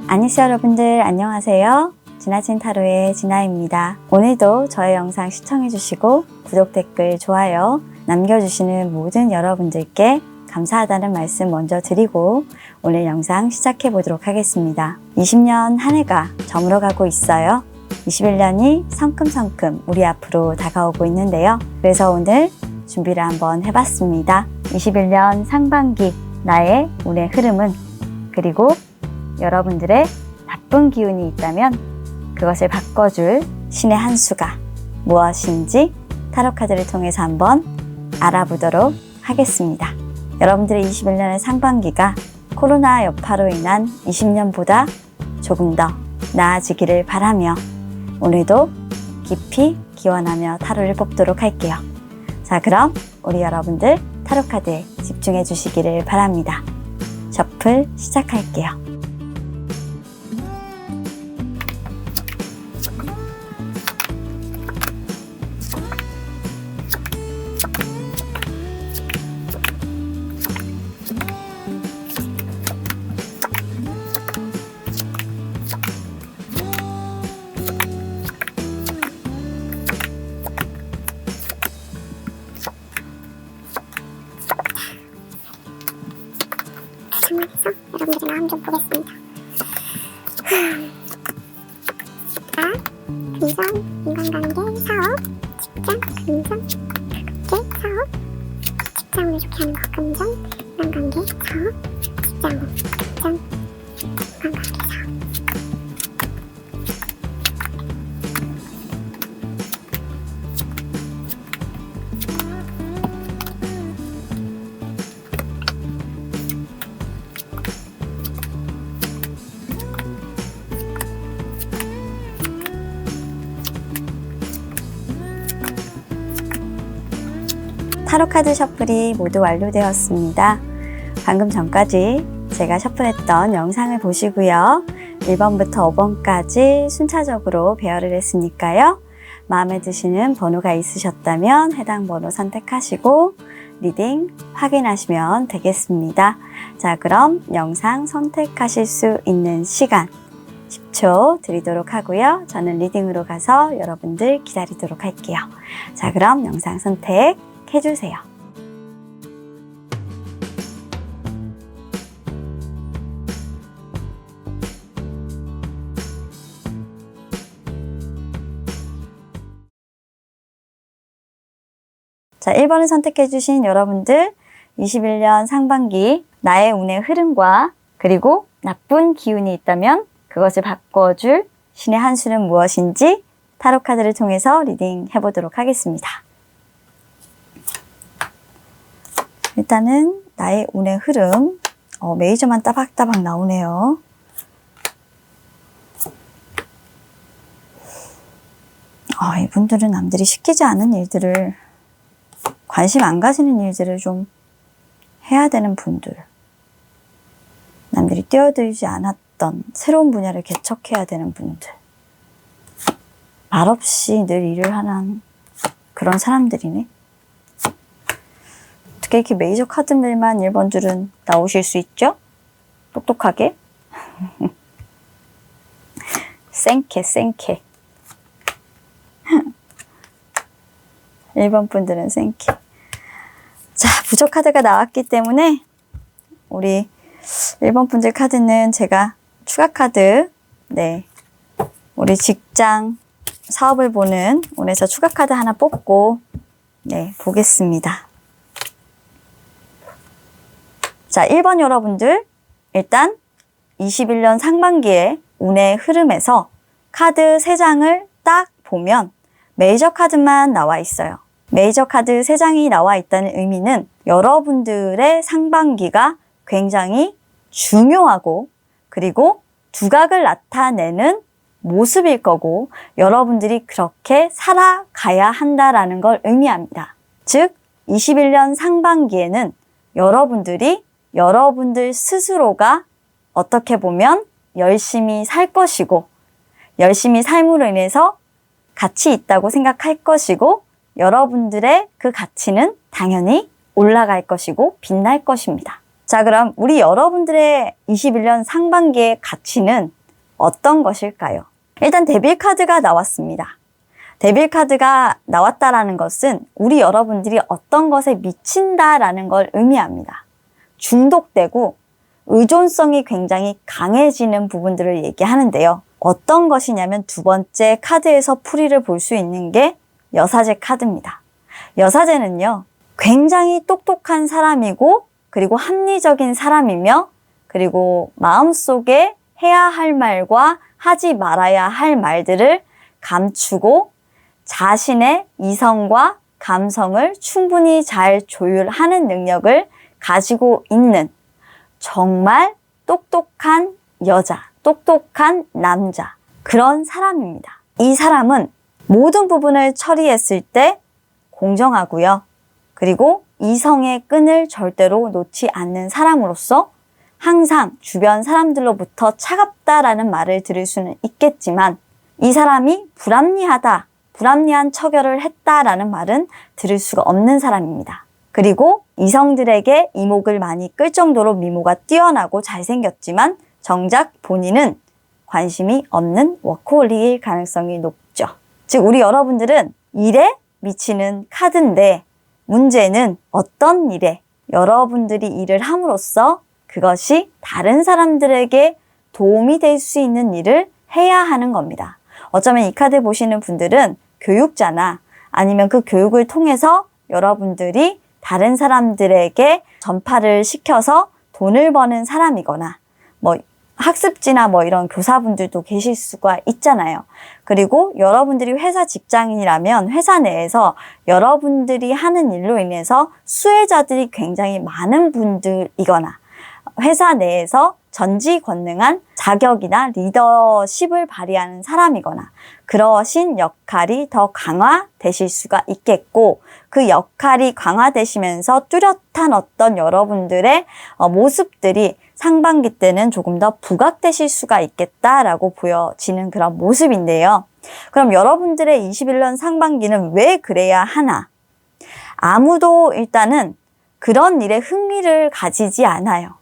아니스 여러분들 안녕하세요. 지나친 타로의 진아입니다. 오늘도 저의 영상 시청해주시고 구독, 댓글, 좋아요 남겨주시는 모든 여러분들께 감사하다는 말씀 먼저 드리고 오늘 영상 시작해 보도록 하겠습니다. 20년 한 해가 저물어가고 있어요. 21년이 성큼성큼 우리 앞으로 다가오고 있는데요. 그래서 오늘 준비를 한번 해봤습니다. 21년 상반기 나의 운의 흐름은, 그리고 여러분들의 나쁜 기운이 있다면 그것을 바꿔줄 신의 한 수가 무엇인지 타로카드를 통해서 한번 알아보도록 하겠습니다. 여러분들의 21년의 상반기가 코로나 여파로 인한 20년보다 조금 더 나아지기를 바라며 오늘도 깊이 기원하며 타로를 뽑도록 할게요. 자, 그럼 우리 여러분들 타로카드에 집중해 주시기를 바랍니다. 셔플 시작할게요. 장난해서 여러분들의 마음 좀 보겠습니다. 금전, 인간관계, 사업, 직장, 금전, 가볍게, 사업, 직장을 좋게 하는 거, 금전, 인간관계, 사업, 직장, 금전, 인간관계, 사업. 타로카드 셔플이 모두 완료되었습니다. 방금 전까지 제가 셔플했던 영상을 보시고요. 1번부터 5번까지 순차적으로 배열을 했으니까요. 마음에 드시는 번호가 있으셨다면 해당 번호 선택하시고 리딩 확인하시면 되겠습니다. 자, 그럼 영상 선택하실 수 있는 시간 10초 드리도록 하고요. 저는 리딩으로 가서 여러분들 기다리도록 할게요. 자, 그럼 영상 선택 해주세요. 자, 1번을 선택해주신 여러분들 21년 상반기 나의 운의 흐름과 그리고 나쁜 기운이 있다면 그것을 바꿔줄 신의 한 수는 무엇인지 타로카드를 통해서 리딩 해보도록 하겠습니다. 일단은 나의 운의 흐름, 메이저만 따박따박 나오네요. 이분들은 남들이 시키지 않은 일들을, 관심 안 가지는 일들을 좀 해야 되는 분들, 남들이 뛰어들지 않았던 새로운 분야를 개척해야 되는 분들, 말없이 늘 일을 하는 그런 사람들이네. 어떻게 이렇게 메이저 카드들만 1번 줄은 나오실 수 있죠? 똑똑하게. 생캐. 1번 분들은 생캐. 자, 부적 카드가 나왔기 때문에 우리 1번 분들 카드는 제가 추가 카드, 우리 직장, 사업을 보는 운에서 추가 카드 하나 뽑고 보겠습니다. 자, 1번 여러분들, 일단 21년 상반기의 운의 흐름에서 카드 3장을 딱 보면 메이저 카드만 나와 있어요. 메이저 카드 3장이 나와 있다는 의미는 여러분들의 상반기가 굉장히 중요하고 그리고 두각을 나타내는 모습일 거고 여러분들이 그렇게 살아가야 한다라는 걸 의미합니다. 즉, 21년 상반기에는 여러분들이 여러분들 스스로가 어떻게 보면 열심히 살 것이고 열심히 삶으로 인해서 가치 있다고 생각할 것이고 여러분들의 그 가치는 당연히 올라갈 것이고 빛날 것입니다. 자, 그럼 우리 여러분들의 21년 상반기의 가치는 어떤 것일까요? 일단 데빌 카드가 나왔습니다. 데빌 카드가 나왔다라는 것은 우리 여러분들이 어떤 것에 미친다라는 걸 의미합니다. 중독되고 의존성이 굉장히 강해지는 부분들을 얘기하는데요. 어떤 것이냐면 두 번째 카드에서 풀이를 볼 수 있는 게 여사제 카드입니다. 여사제는요, 굉장히 똑똑한 사람이고 그리고 합리적인 사람이며 그리고 마음속에 해야 할 말과 하지 말아야 할 말들을 감추고 자신의 이성과 감성을 충분히 잘 조율하는 능력을 가지고 있는 정말 똑똑한 여자, 똑똑한 남자, 그런 사람입니다. 이 사람은 모든 부분을 처리했을 때 공정하고요. 그리고 이성의 끈을 절대로 놓지 않는 사람으로서 항상 주변 사람들로부터 차갑다라는 말을 들을 수는 있겠지만 이 사람이 불합리하다, 불합리한 처결을 했다라는 말은 들을 수가 없는 사람입니다. 그리고 이성들에게 이목을 많이 끌 정도로 미모가 뛰어나고 잘생겼지만 정작 본인은 관심이 없는 워커홀릭일 가능성이 높죠. 즉 우리 여러분들은 일에 미치는 카드인데 문제는 어떤 일에 여러분들이 일을 함으로써 그것이 다른 사람들에게 도움이 될 수 있는 일을 해야 하는 겁니다. 어쩌면 이 카드 보시는 분들은 교육자나 아니면 그 교육을 통해서 여러분들이 다른 사람들에게 전파를 시켜서 돈을 버는 사람이거나 뭐 학습지나 뭐 이런 교사분들도 계실 수가 있잖아요. 그리고 여러분들이 회사 직장인이라면 회사 내에서 여러분들이 하는 일로 인해서 수혜자들이 굉장히 많은 분들이거나 회사 내에서 전지권능한 자격이나 리더십을 발휘하는 사람이거나 그러신 역할이 더 강화되실 수가 있겠고 그 역할이 강화되시면서 뚜렷한 어떤 여러분들의 모습들이 상반기 때는 조금 더 부각되실 수가 있겠다라고 보여지는 그런 모습인데요. 그럼 여러분들의 21년 상반기는 왜 그래야 하나? 아무도 일단은 그런 일에 흥미를 가지지 않아요.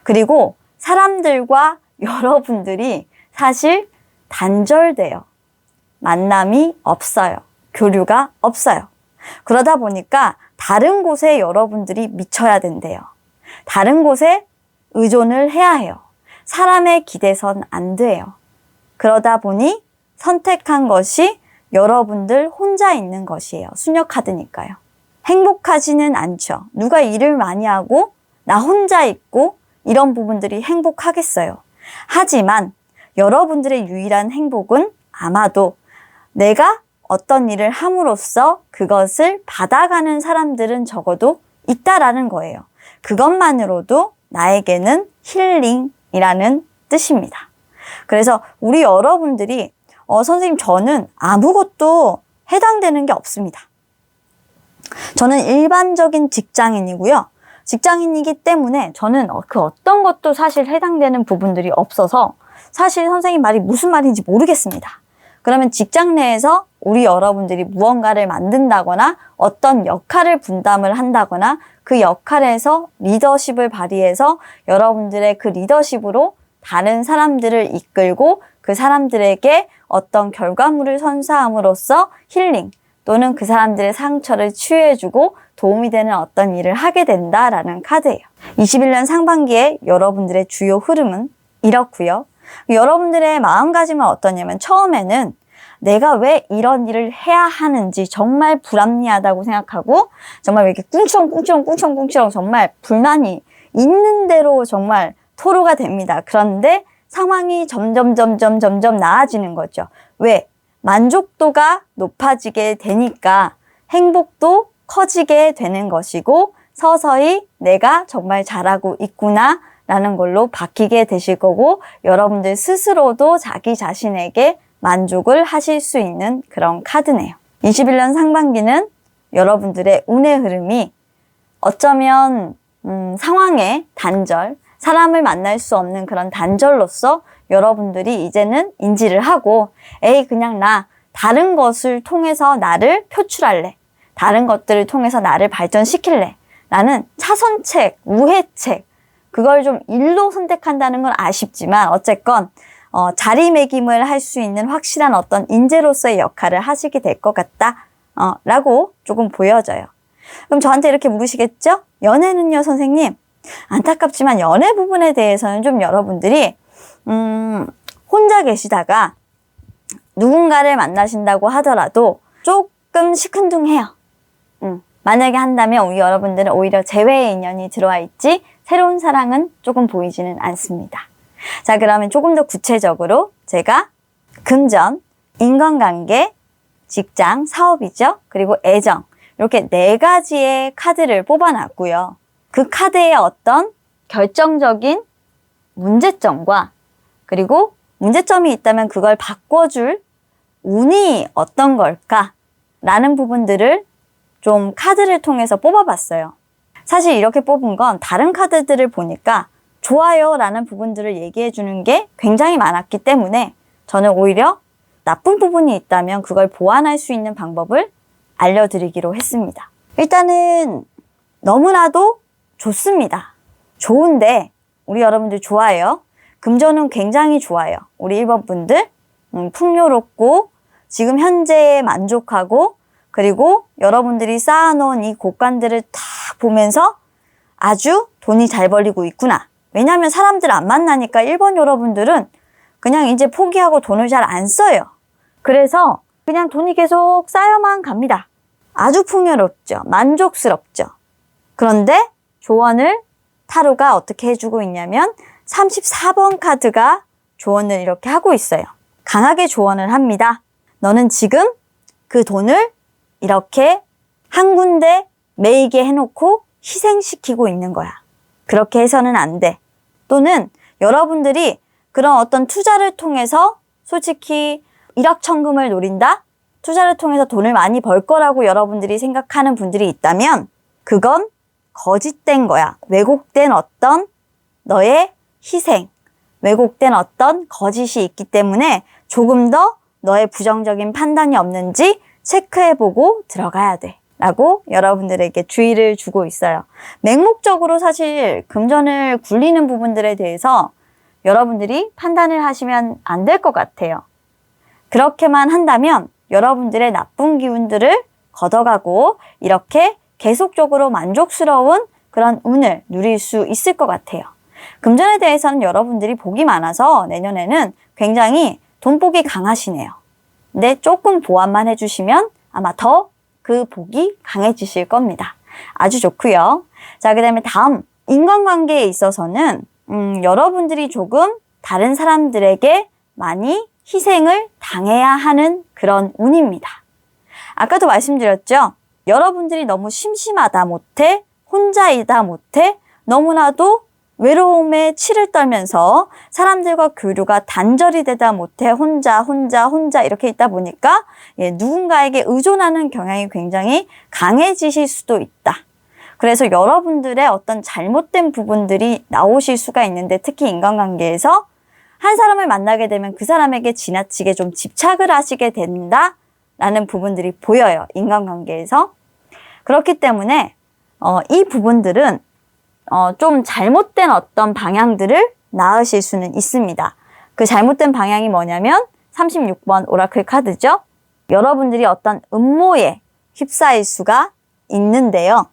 그리고 사람들과 여러분들이 사실 단절돼요. 만남이 없어요. 교류가 없어요. 그러다 보니까 다른 곳에 여러분들이 미쳐야 된대요. 다른 곳에 의존을 해야 해요. 사람의 기대선 안 돼요. 그러다 보니 선택한 것이 여러분들 혼자 있는 것이에요. 수녀 카드니까요. 행복하지는 않죠. 누가 일을 많이 하고 나 혼자 있고 이런 부분들이 행복하겠어요. 하지만 여러분들의 유일한 행복은 아마도 내가 어떤 일을 함으로써 그것을 받아가는 사람들은 적어도 있다라는 거예요. 그것만으로도 나에게는 힐링이라는 뜻입니다. 그래서 우리 여러분들이 선생님 저는 아무것도 해당되는 게 없습니다. 저는 일반적인 직장인이고요. 직장인이기 때문에 저는 그 어떤 것도 사실 해당되는 부분들이 없어서 사실 선생님 말이 무슨 말인지 모르겠습니다. 그러면 직장 내에서 우리 여러분들이 무언가를 만든다거나 어떤 역할을 분담을 한다거나 그 역할에서 리더십을 발휘해서 여러분들의 그 리더십으로 다른 사람들을 이끌고 그 사람들에게 어떤 결과물을 선사함으로써 힐링 또는 그 사람들의 상처를 치유해주고 도움이 되는 어떤 일을 하게 된다라는 카드예요. 21년 상반기에 여러분들의 주요 흐름은 이렇고요. 여러분들의 마음가짐은 어떠냐면 처음에는 내가 왜 이런 일을 해야 하는지 정말 불합리하다고 생각하고 정말 왜 이렇게 꿍치렁 정말 불만이 있는 대로 정말 토로가 됩니다. 그런데 상황이 점점 나아지는 거죠. 왜? 만족도가 높아지게 되니까 행복도 커지게 되는 것이고 서서히 내가 정말 잘하고 있구나 라는 걸로 바뀌게 되실 거고 여러분들 스스로도 자기 자신에게 만족을 하실 수 있는 그런 카드네요. 21년 상반기는 여러분들의 운의 흐름이 어쩌면 상황의 단절, 사람을 만날 수 없는 그런 단절로서 여러분들이 이제는 인지를 하고 그냥 나 다른 것을 통해서 나를 표출할래. 다른 것들을 통해서 나를 발전시킬래. 나는 차선책, 우회책 그걸 좀 일로 선택한다는 건 아쉽지만 어쨌건 자리매김을 할 수 있는 확실한 어떤 인재로서의 역할을 하시게 될 것 같다. 라고 조금 보여져요. 그럼 저한테 이렇게 물으시겠죠? 연애는요, 선생님? 안타깝지만 연애 부분에 대해서는 좀 여러분들이 혼자 계시다가 누군가를 만나신다고 하더라도 조금 시큰둥해요. 만약에 한다면 우리 여러분들은 오히려 재회의 인연이 들어와 있지 새로운 사랑은 조금 보이지는 않습니다. 자, 그러면 조금 더 구체적으로 제가 금전, 인간관계, 직장, 사업이죠. 그리고 애정 이렇게 4가지의 카드를 뽑아놨고요. 그 카드의 어떤 결정적인 문제점과 그리고 문제점이 있다면 그걸 바꿔줄 운이 어떤 걸까? 라는 부분들을 좀 카드를 통해서 뽑아봤어요. 사실 이렇게 뽑은 건 다른 카드들을 보니까 좋아요 라는 부분들을 얘기해 주는 게 굉장히 많았기 때문에 저는 오히려 나쁜 부분이 있다면 그걸 보완할 수 있는 방법을 알려드리기로 했습니다. 일단은 너무나도 좋습니다. 좋은데 우리 여러분들 좋아요. 금전은 굉장히 좋아요. 우리 1번 분들 풍요롭고 지금 현재에 만족하고 그리고 여러분들이 쌓아놓은 이 곳간들을 다 보면서 아주 돈이 잘 벌리고 있구나. 왜냐하면 사람들 안 만나니까 1번 여러분들은 그냥 이제 포기하고 돈을 잘 안 써요. 그래서 그냥 돈이 계속 쌓여만 갑니다. 아주 풍요롭죠. 만족스럽죠. 그런데 조언을 타로가 어떻게 해주고 있냐면 34번 카드가 조언을 이렇게 하고 있어요. 강하게 조언을 합니다. 너는 지금 그 돈을 이렇게 한 군데 매이게 해놓고 희생시키고 있는 거야. 그렇게 해서는 안 돼. 또는 여러분들이 그런 어떤 투자를 통해서 솔직히 일확천금을 노린다? 투자를 통해서 돈을 많이 벌 거라고 여러분들이 생각하는 분들이 있다면 그건 거짓된 거야. 왜곡된 어떤 너의 희생, 왜곡된 어떤 거짓이 있기 때문에 조금 더 너의 부정적인 판단이 없는지 체크해보고 들어가야 돼. 라고 여러분들에게 주의를 주고 있어요. 맹목적으로 사실 금전을 굴리는 부분들에 대해서 여러분들이 판단을 하시면 안 될 것 같아요. 그렇게만 한다면 여러분들의 나쁜 기운들을 걷어가고 이렇게 계속적으로 만족스러운 그런 운을 누릴 수 있을 것 같아요. 금전에 대해서는 여러분들이 복이 많아서 내년에는 굉장히 돈복이 강하시네요. 근데 조금 보완만 해주시면 아마 더 그 복이 강해지실 겁니다. 아주 좋고요. 자, 그 다음에 다음 인간관계에 있어서는 여러분들이 조금 다른 사람들에게 많이 희생을 당해야 하는 그런 운입니다. 아까도 말씀드렸죠. 여러분들이 너무 심심하다 못해 혼자이다 못해 너무나도 외로움에 치를 떨면서 사람들과 교류가 단절이 되다 못해 혼자 이렇게 있다 보니까 누군가에게 의존하는 경향이 굉장히 강해지실 수도 있다. 그래서 여러분들의 어떤 잘못된 부분들이 나오실 수가 있는데 특히 인간관계에서 한 사람을 만나게 되면 그 사람에게 지나치게 좀 집착을 하시게 된다라는 부분들이 보여요. 인간관계에서. 그렇기 때문에 이 부분들은 좀 잘못된 어떤 방향들을 낳으실 수는 있습니다. 그 잘못된 방향이 뭐냐면 36번 오라클 카드죠. 여러분들이 어떤 음모에 휩싸일 수가 있는데요.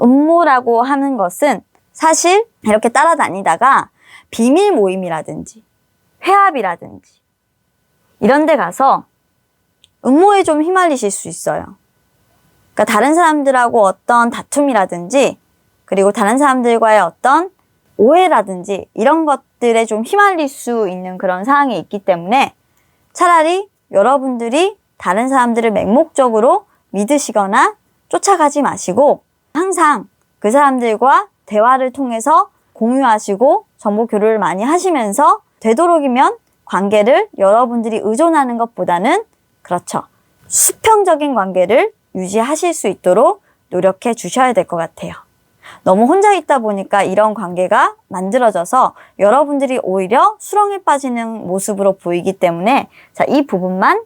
음모라고 하는 것은 사실 이렇게 따라다니다가 비밀 모임이라든지 회합이라든지 이런 데 가서 음모에 좀 휘말리실 수 있어요. 그러니까 다른 사람들하고 어떤 다툼이라든지 그리고 다른 사람들과의 어떤 오해라든지 이런 것들에 좀 휘말릴 수 있는 그런 상황이 있기 때문에 차라리 여러분들이 다른 사람들을 맹목적으로 믿으시거나 쫓아가지 마시고 항상 그 사람들과 대화를 통해서 공유하시고 정보 교류를 많이 하시면서 되도록이면 관계를 여러분들이 의존하는 것보다는 그렇죠. 수평적인 관계를 유지하실 수 있도록 노력해 주셔야 될 것 같아요. 너무 혼자 있다 보니까 이런 관계가 만들어져서 여러분들이 오히려 수렁에 빠지는 모습으로 보이기 때문에 자, 이 부분만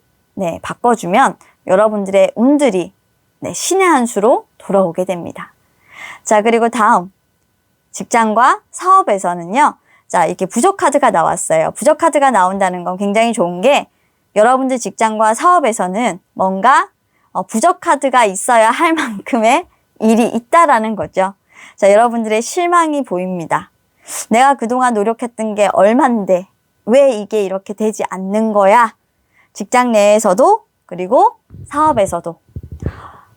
바꿔주면 여러분들의 운들이 신의 한 수로 돌아오게 됩니다. 자, 그리고 다음 직장과 사업에서는요. 자, 이렇게 부족 카드가 나왔어요. 부족 카드가 나온다는 건 굉장히 좋은 게 여러분들 직장과 사업에서는 뭔가 부족 카드가 있어야 할 만큼의 일이 있다라는 거죠. 자, 여러분들의 실망이 보입니다. 내가 그동안 노력했던 게 얼만데 왜 이게 이렇게 되지 않는 거야? 직장 내에서도 그리고 사업에서도.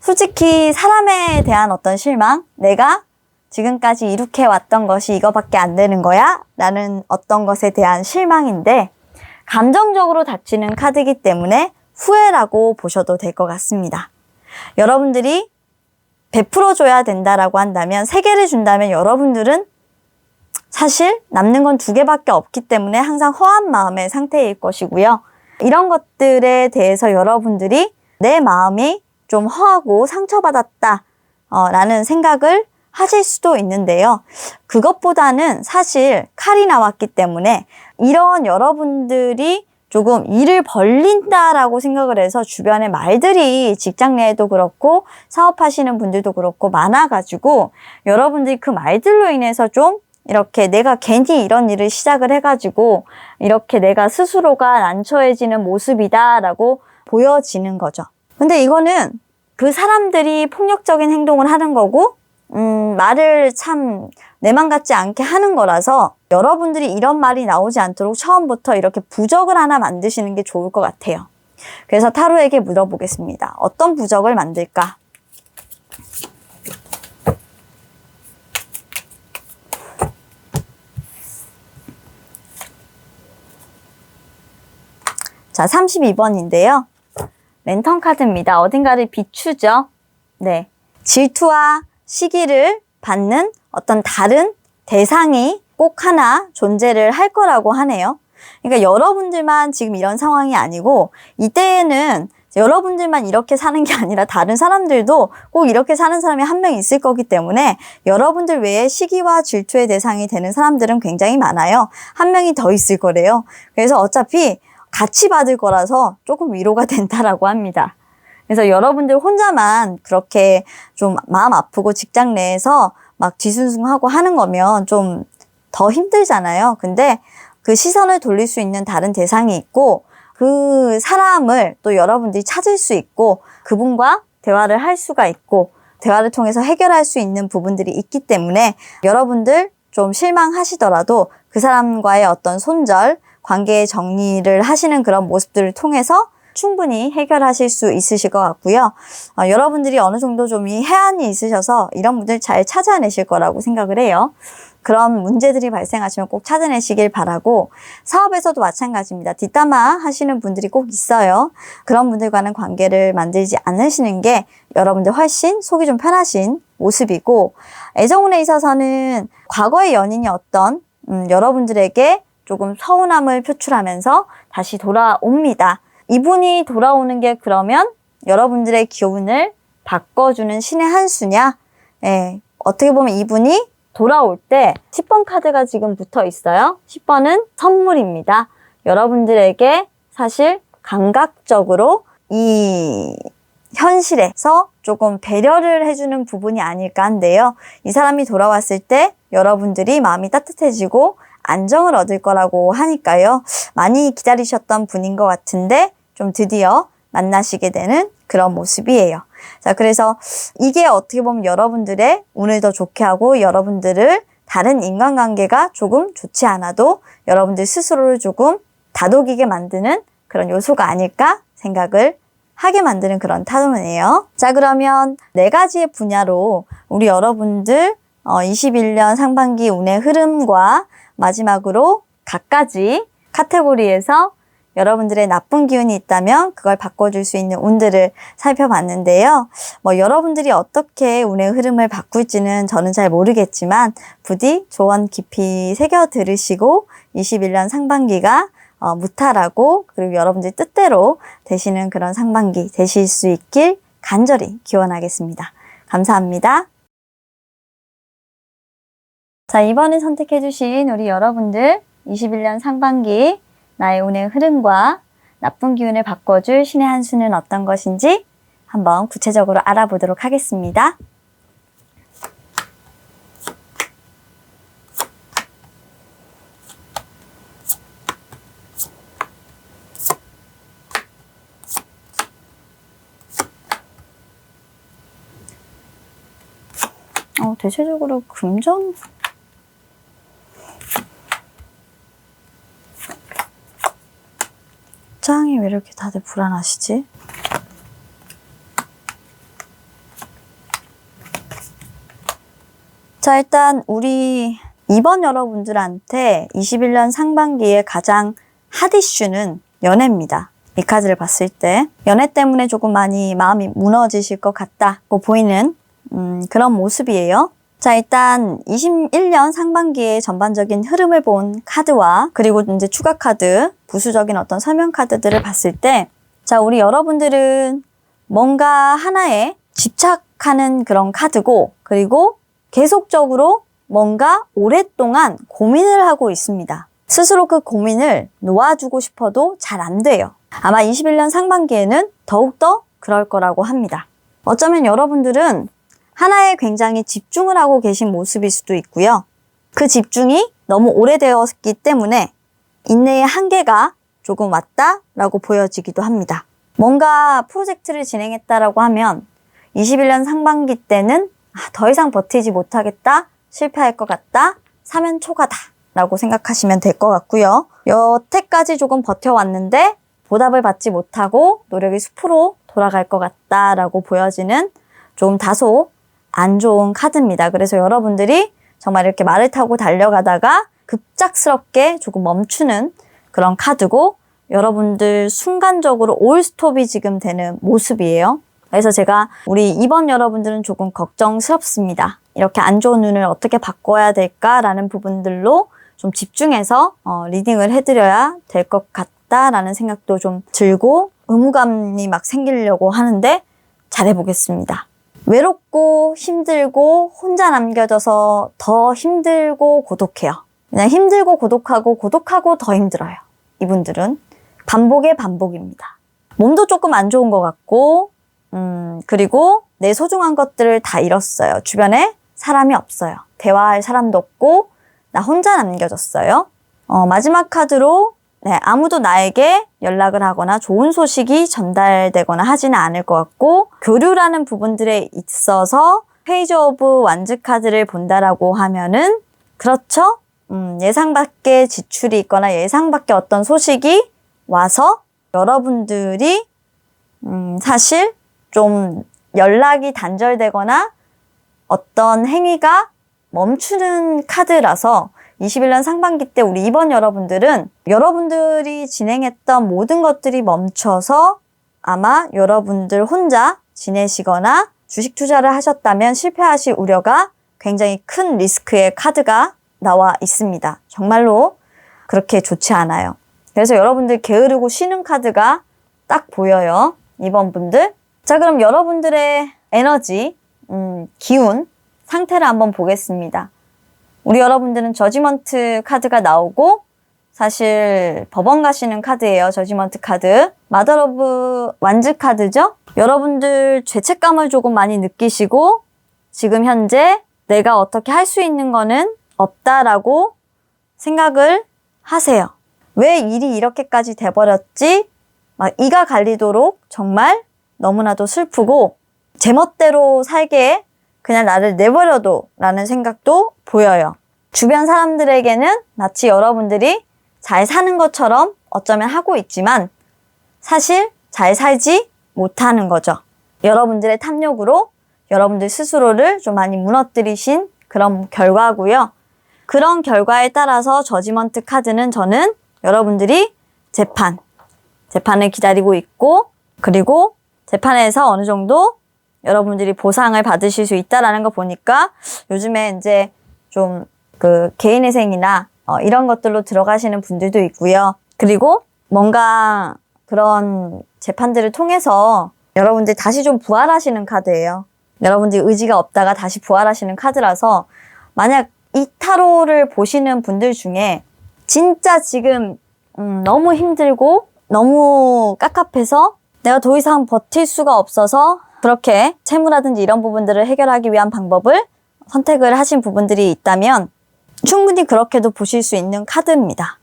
솔직히 사람에 대한 어떤 실망, 내가 지금까지 이렇게 왔던 것이 이거밖에 안 되는 거야? 라는 어떤 것에 대한 실망인데 감정적으로 다치는 카드이기 때문에 후회라고 보셔도 될 것 같습니다. 여러분들이 베풀어줘야 된다라고 한다면 3개를 준다면 여러분들은 사실 남는 건 2개밖에 없기 때문에 항상 허한 마음의 상태일 것이고요. 이런 것들에 대해서 여러분들이 내 마음이 좀 허하고 상처받았다 라는 생각을 하실 수도 있는데요. 그것보다는 사실 칼이 나왔기 때문에 이런 여러분들이 조금 일을 벌린다라고 생각을 해서 주변에 말들이 직장 내에도 그렇고 사업하시는 분들도 그렇고 많아가지고 여러분들이 그 말들로 인해서 좀 이렇게 내가 괜히 이런 일을 시작을 해가지고 이렇게 내가 스스로가 난처해지는 모습이다라고 보여지는 거죠. 근데 이거는 그 사람들이 폭력적인 행동을 하는 거고 말을 참 내 맘 같지 않게 하는 거라서 여러분들이 이런 말이 나오지 않도록 처음부터 이렇게 부적을 하나 만드시는 게 좋을 것 같아요. 그래서 타로에게 물어보겠습니다. 어떤 부적을 만들까? 자, 32번인데요. 랜턴 카드입니다. 어딘가를 비추죠. 네. 질투와 시기를 받는 어떤 다른 대상이 꼭 하나 존재를 할 거라고 하네요. 그러니까 여러분들만 지금 이런 상황이 아니고 이때에는 여러분들만 이렇게 사는 게 아니라 다른 사람들도 꼭 이렇게 사는 사람이 한 명 있을 거기 때문에 여러분들 외에 시기와 질투의 대상이 되는 사람들은 굉장히 많아요. 한 명이 더 있을 거래요. 그래서 어차피 같이 받을 거라서 조금 위로가 된다라고 합니다. 그래서 여러분들 혼자만 그렇게 좀 마음 아프고 직장 내에서 막 뒤숭숭하고 하는 거면 좀 더 힘들잖아요. 근데 그 시선을 돌릴 수 있는 다른 대상이 있고 그 사람을 또 여러분들이 찾을 수 있고 그분과 대화를 할 수가 있고 대화를 통해서 해결할 수 있는 부분들이 있기 때문에 여러분들 좀 실망하시더라도 그 사람과의 어떤 손절, 관계의 정리를 하시는 그런 모습들을 통해서 충분히 해결하실 수 있으실 것 같고요. 여러분들이 어느 정도 좀 이 해안이 있으셔서 이런 분들 잘 찾아내실 거라고 생각을 해요. 그런 문제들이 발생하시면 꼭 찾아내시길 바라고 사업에서도 마찬가지입니다. 뒷담화 하시는 분들이 꼭 있어요. 그런 분들과는 관계를 만들지 않으시는 게 여러분들 훨씬 속이 좀 편하신 모습이고 애정운에 있어서는 과거의 연인이 어떤 여러분들에게 조금 서운함을 표출하면서 다시 돌아옵니다. 이분이 돌아오는 게 그러면 여러분들의 기운을 바꿔주는 신의 한 수냐? 네, 어떻게 보면 이분이 돌아올 때 10번 카드가 지금 붙어 있어요. 10번은 선물입니다. 여러분들에게 사실 감각적으로 이 현실에서 조금 배려를 해주는 부분이 아닐까 한데요. 이 사람이 돌아왔을 때 여러분들이 마음이 따뜻해지고 안정을 얻을 거라고 하니까요. 많이 기다리셨던 분인 것 같은데 좀 드디어 만나시게 되는 그런 모습이에요. 자, 그래서 이게 어떻게 보면 여러분들의 운을 더 좋게 하고 여러분들을 다른 인간관계가 조금 좋지 않아도 여러분들 스스로를 조금 다독이게 만드는 그런 요소가 아닐까 생각을 하게 만드는 그런 타로네요. 자, 그러면 4가지의 분야로 우리 여러분들 21년 상반기 운의 흐름과 마지막으로 각가지 카테고리에서 여러분들의 나쁜 기운이 있다면 그걸 바꿔줄 수 있는 운들을 살펴봤는데요. 여러분들이 어떻게 운의 흐름을 바꿀지는 저는 잘 모르겠지만 부디 조언 깊이 새겨 들으시고 21년 상반기가 무탈하고 그리고 여러분들 뜻대로 되시는 그런 상반기 되실 수 있길 간절히 기원하겠습니다. 감사합니다. 자, 이번에 선택해주신 우리 여러분들 21년 상반기 나의 운의 흐름과 나쁜 기운을 바꿔줄 신의 한 수는 어떤 것인지 한번 구체적으로 알아보도록 하겠습니다. 대체적으로 금전? 짱이 왜 이렇게 다들 불안하시지? 자, 일단 우리 2번 여러분들한테 21년 상반기에 가장 핫 이슈는 연애입니다. 이 카드를 봤을 때 연애 때문에 조금 많이 마음이 무너지실 것 같다고 보이는 그런 모습이에요. 자, 일단 21년 상반기의 전반적인 흐름을 본 카드와 그리고 이제 추가 카드, 부수적인 어떤 설명 카드들을 봤을 때, 자, 우리 여러분들은 뭔가 하나에 집착하는 그런 카드고, 그리고 계속적으로 뭔가 오랫동안 고민을 하고 있습니다. 스스로 그 고민을 놓아주고 싶어도 잘 안 돼요. 아마 21년 상반기에는 더욱더 그럴 거라고 합니다. 어쩌면 여러분들은 하나에 굉장히 집중을 하고 계신 모습일 수도 있고요. 그 집중이 너무 오래되었기 때문에 인내의 한계가 조금 왔다라고 보여지기도 합니다. 뭔가 프로젝트를 진행했다라고 하면 21년 상반기 때는 더 이상 버티지 못하겠다, 실패할 것 같다, 사면 초과다 라고 생각하시면 될 것 같고요. 여태까지 조금 버텨왔는데 보답을 받지 못하고 노력이 숲으로 돌아갈 것 같다라고 보여지는 조금 다소 안 좋은 카드입니다. 그래서 여러분들이 정말 이렇게 말을 타고 달려가다가 급작스럽게 조금 멈추는 그런 카드고, 여러분들 순간적으로 올스톱이 지금 되는 모습이에요. 그래서 제가 우리 2번 여러분들은 조금 걱정스럽습니다. 이렇게 안 좋은 운을 어떻게 바꿔야 될까라는 부분들로 좀 집중해서 리딩을 해드려야 될 것 같다라는 생각도 좀 들고 의무감이 막 생기려고 하는데 잘해보겠습니다. 외롭고 힘들고 혼자 남겨져서 더 힘들고 고독해요. 그냥 힘들고 고독하고 더 힘들어요. 이분들은 반복의 반복입니다. 몸도 조금 안 좋은 것 같고 그리고 내 소중한 것들을 다 잃었어요. 주변에 사람이 없어요. 대화할 사람도 없고 나 혼자 남겨졌어요. 마지막 카드로 아무도 나에게 연락을 하거나 좋은 소식이 전달되거나 하지는 않을 것 같고, 교류라는 부분들에 있어서 페이지 오브 완즈 카드를 본다라고 하면은 그렇죠? 예상 밖의 지출이 있거나 예상 밖의 어떤 소식이 와서 여러분들이 사실 좀 연락이 단절되거나 어떤 행위가 멈추는 카드라서 21년 상반기 때 우리 2번 여러분들은 여러분들이 진행했던 모든 것들이 멈춰서 아마 여러분들 혼자 지내시거나 주식 투자를 하셨다면 실패하실 우려가 굉장히 큰 리스크의 카드가 나와 있습니다. 정말로 그렇게 좋지 않아요. 그래서 여러분들 게으르고 쉬는 카드가 딱 보여요. 2번 분들. 자, 그럼 여러분들의 에너지, 기운, 상태를 한번 보겠습니다. 우리 여러분들은 저지먼트 카드가 나오고 사실 법원 가시는 카드예요. 저지먼트 카드. 마더 오브 완즈 카드죠. 여러분들 죄책감을 조금 많이 느끼시고 지금 현재 내가 어떻게 할 수 있는 거는 없다라고 생각을 하세요. 왜 일이 이렇게까지 돼버렸지? 막 이가 갈리도록 정말 너무나도 슬프고 제멋대로 살게 그냥 나를 내버려둬 라는 생각도 보여요. 주변 사람들에게는 마치 여러분들이 잘 사는 것처럼 어쩌면 하고 있지만 사실 잘 살지 못하는 거죠. 여러분들의 탐욕으로 여러분들 스스로를 좀 많이 무너뜨리신 그런 결과고요. 그런 결과에 따라서 저지먼트 카드는 저는 여러분들이 재판을 기다리고 있고, 그리고 재판에서 어느 정도 여러분들이 보상을 받으실 수 있다라는 거 보니까 요즘에 이제 좀 그 개인회생이나 이런 것들로 들어가시는 분들도 있고요. 그리고 뭔가 그런 재판들을 통해서 여러분들이 다시 좀 부활하시는 카드예요. 여러분들이 의지가 없다가 다시 부활하시는 카드라서 만약 이 타로를 보시는 분들 중에 진짜 지금 너무 힘들고 너무 깝깝해서 내가 더 이상 버틸 수가 없어서 그렇게 채무라든지 이런 부분들을 해결하기 위한 방법을 선택을 하신 부분들이 있다면 충분히 그렇게도 보실 수 있는 카드입니다.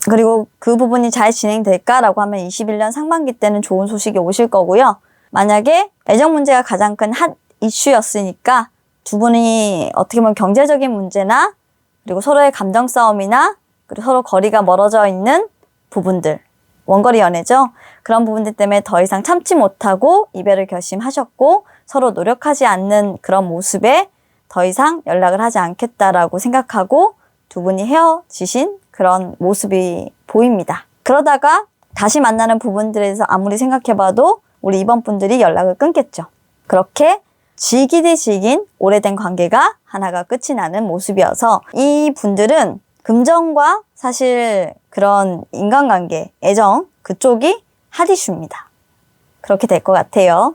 그리고 그 부분이 잘 진행될까라고 하면 21년 상반기 때는 좋은 소식이 오실 거고요. 만약에 애정 문제가 가장 큰 핫 이슈였으니까 두 분이 어떻게 보면 경제적인 문제나 그리고 서로의 감정 싸움이나 그리고 서로 거리가 멀어져 있는 부분들, 원거리 연애죠. 그런 부분들 때문에 더 이상 참지 못하고 이별을 결심하셨고 서로 노력하지 않는 그런 모습에 더 이상 연락을 하지 않겠다라고 생각하고 두 분이 헤어지신 그런 모습이 보입니다. 그러다가 다시 만나는 부분들에서 아무리 생각해봐도 우리 2번 분들이 연락을 끊겠죠. 그렇게 질기디 질긴 오래된 관계가 하나가 끝이 나는 모습이어서 이 분들은 금전과 사실 그런 인간관계, 애정 그쪽이 핫 이슈입니다. 그렇게 될 것 같아요.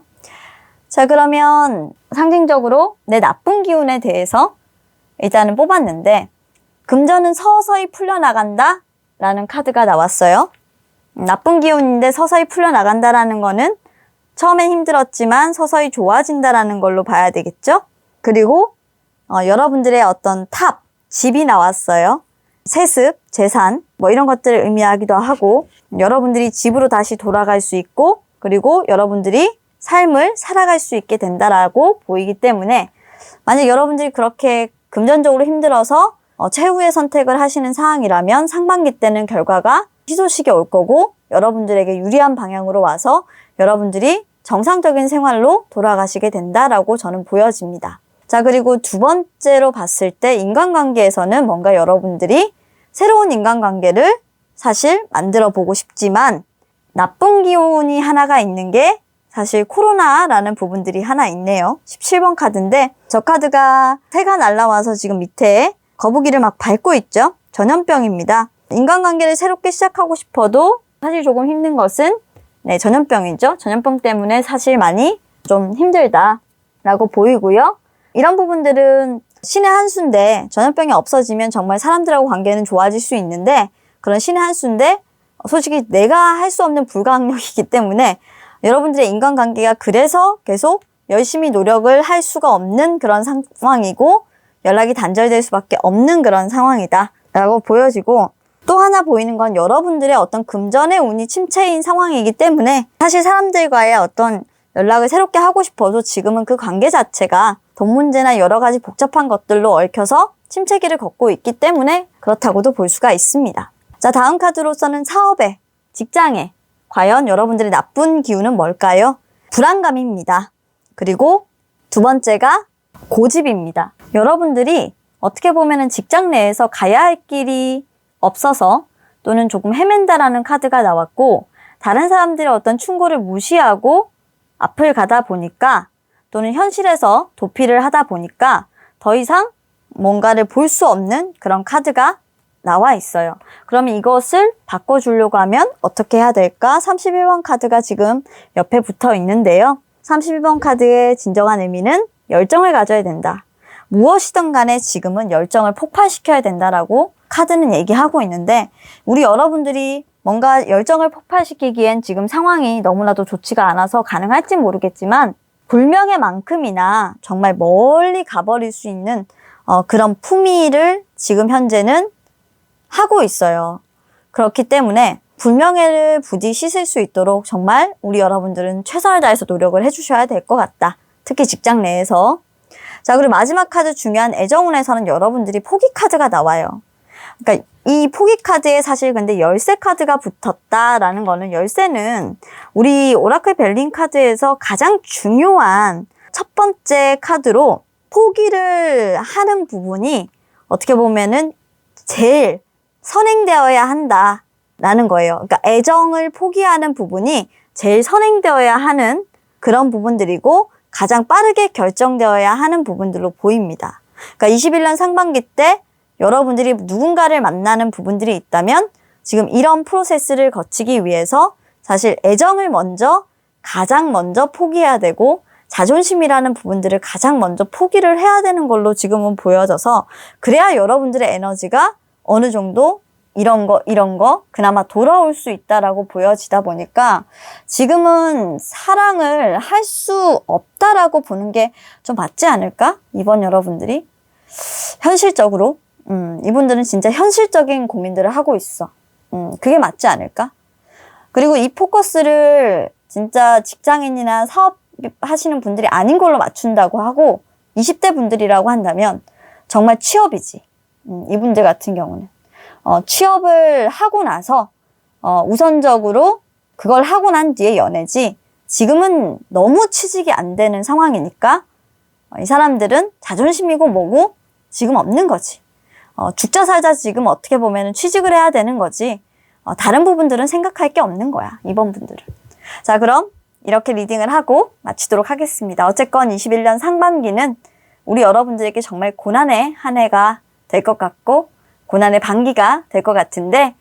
자, 그러면 상징적으로 내 나쁜 기운에 대해서 일단은 뽑았는데 금전은 서서히 풀려나간다 라는 카드가 나왔어요. 나쁜 기운인데 서서히 풀려나간다라는 거는 처음엔 힘들었지만 서서히 좋아진다라는 걸로 봐야 되겠죠? 그리고 여러분들의 어떤 탑, 집이 나왔어요. 세습, 재산 뭐 이런 것들을 의미하기도 하고 여러분들이 집으로 다시 돌아갈 수 있고 그리고 여러분들이 삶을 살아갈 수 있게 된다라고 보이기 때문에 만약 여러분들이 그렇게 금전적으로 힘들어서 최후의 선택을 하시는 상황이라면 상반기 때는 결과가 희소식이 올 거고 여러분들에게 유리한 방향으로 와서 여러분들이 정상적인 생활로 돌아가시게 된다라고 저는 보여집니다. 자, 그리고 두 번째로 봤을 때 인간관계에서는 뭔가 여러분들이 새로운 인간관계를 사실 만들어 보고 싶지만 나쁜 기운이 하나가 있는 게 사실 코로나라는 부분들이 하나 있네요. 17번 카드인데 저 카드가 새가 날라와서 지금 밑에 거북이를 막 밟고 있죠. 전염병입니다. 인간관계를 새롭게 시작하고 싶어도 사실 조금 힘든 것은 전염병이죠. 전염병 때문에 사실 많이 좀 힘들다라고 보이고요. 이런 부분들은 신의 한 수인데 전염병이 없어지면 정말 사람들하고 관계는 좋아질 수 있는데 그런 신의 한 수인데 솔직히 내가 할 수 없는 불가항력이기 때문에 여러분들의 인간관계가 그래서 계속 열심히 노력을 할 수가 없는 그런 상황이고 연락이 단절될 수밖에 없는 그런 상황이다 라고 보여지고 또 하나 보이는 건 여러분들의 어떤 금전의 운이 침체인 상황이기 때문에 사실 사람들과의 어떤 연락을 새롭게 하고 싶어도 지금은 그 관계 자체가 돈 문제나 여러 가지 복잡한 것들로 얽혀서 침체기를 걷고 있기 때문에 그렇다고도 볼 수가 있습니다. 자, 다음 카드로서는 사업에, 직장에 과연 여러분들의 나쁜 기운은 뭘까요? 불안감입니다. 그리고 두 번째가 고집입니다. 여러분들이 어떻게 보면은 직장 내에서 가야 할 길이 없어서 또는 조금 헤맨다라는 카드가 나왔고 다른 사람들의 어떤 충고를 무시하고 앞을 가다 보니까 또는 현실에서 도피를 하다 보니까 더 이상 뭔가를 볼 수 없는 그런 카드가 나와 있어요. 그러면 이것을 바꿔주려고 하면 어떻게 해야 될까? 31번 카드가 지금 옆에 붙어 있는데요. 31번 카드의 진정한 의미는 열정을 가져야 된다. 무엇이든 간에 지금은 열정을 폭발시켜야 된다라고 카드는 얘기하고 있는데 우리 여러분들이 뭔가 열정을 폭발시키기엔 지금 상황이 너무나도 좋지가 않아서 가능할지 모르겠지만 불명예 만큼이나 정말 멀리 가버릴 수 있는 그런 품위를 지금 현재는 하고 있어요. 그렇기 때문에 불명예를 부디 씻을 수 있도록 정말 우리 여러분들은 최선을 다해서 노력을 해주셔야 될 것 같다. 특히 직장 내에서. 자, 그리고 마지막 카드 중요한 애정운에서는 여러분들이 포기 카드가 나와요. 그러니까 이 포기 카드에 사실 근데 열쇠 카드가 붙었다라는 거는 열쇠는 우리 오라클 벨링 카드에서 가장 중요한 첫 번째 카드로 포기를 하는 부분이 어떻게 보면은 제일 선행되어야 한다라는 거예요. 그러니까 애정을 포기하는 부분이 제일 선행되어야 하는 그런 부분들이고 가장 빠르게 결정되어야 하는 부분들로 보입니다. 그러니까 21년 상반기 때 여러분들이 누군가를 만나는 부분들이 있다면 지금 이런 프로세스를 거치기 위해서 사실 애정을 가장 먼저 포기해야 되고 자존심이라는 부분들을 가장 먼저 포기를 해야 되는 걸로 지금은 보여져서 그래야 여러분들의 에너지가 어느 정도 이런 거 그나마 돌아올 수 있다라고 보여지다 보니까 지금은 사랑을 할 수 없다라고 보는 게 좀 맞지 않을까? 이번 여러분들이 현실적으로 이분들은 진짜 현실적인 고민들을 하고 있어. 그게 맞지 않을까? 그리고 이 포커스를 진짜 직장인이나 사업 하시는 분들이 아닌 걸로 맞춘다고 하고 20대 분들이라고 한다면 정말 취업이지. 이분들 같은 경우는. 취업을 하고 나서 우선적으로 그걸 하고 난 뒤에 연애지 지금은 너무 취직이 안 되는 상황이니까 이 사람들은 자존심이고 뭐고 지금 없는 거지. 죽자 살자 지금 어떻게 보면 취직을 해야 되는 거지. 다른 부분들은 생각할 게 없는 거야. 이번 분들은. 자, 그럼 이렇게 리딩을 하고 마치도록 하겠습니다. 어쨌건 21년 상반기는 우리 여러분들에게 정말 고난의 한 해가 될 것 같고 고난의 반기가 될 것 같은데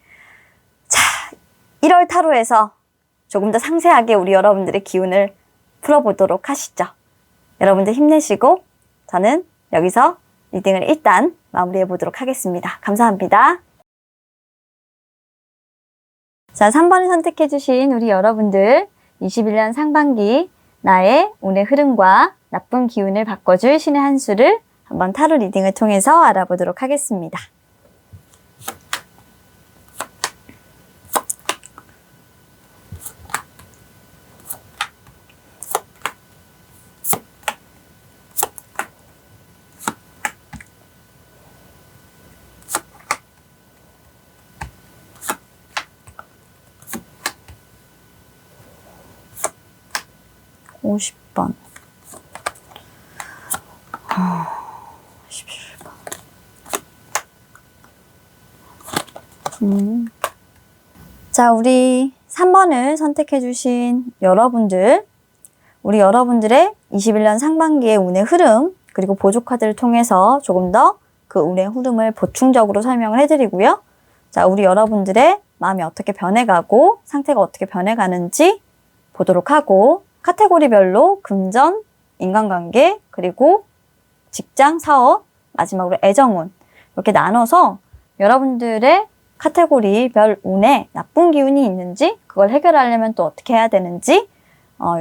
자, 1월 타로에서 조금 더 상세하게 우리 여러분들의 기운을 풀어보도록 하시죠. 여러분들 힘내시고 저는 여기서 리딩을 일단 마무리해 보도록 하겠습니다. 감사합니다. 자, 3번을 선택해 주신 우리 여러분들 21년 상반기 나의 운의 흐름과 나쁜 기운을 바꿔줄 신의 한 수를 한번 타로 리딩을 통해서 알아보도록 하겠습니다. 오 50번. 17번. 자, 우리 3번을 선택해 주신 여러분들, 우리 여러분들의 21년 상반기의 운의 흐름, 그리고 보조 카드를 통해서 조금 더 그 운의 흐름을 보충적으로 설명을 해드리고요. 자, 우리 여러분들의 마음이 어떻게 변해가고 상태가 어떻게 변해가는지 보도록 하고 카테고리별로 금전, 인간관계, 그리고 직장, 사업, 마지막으로 애정운 이렇게 나눠서 여러분들의 카테고리별 운에 나쁜 기운이 있는지 그걸 해결하려면 또 어떻게 해야 되는지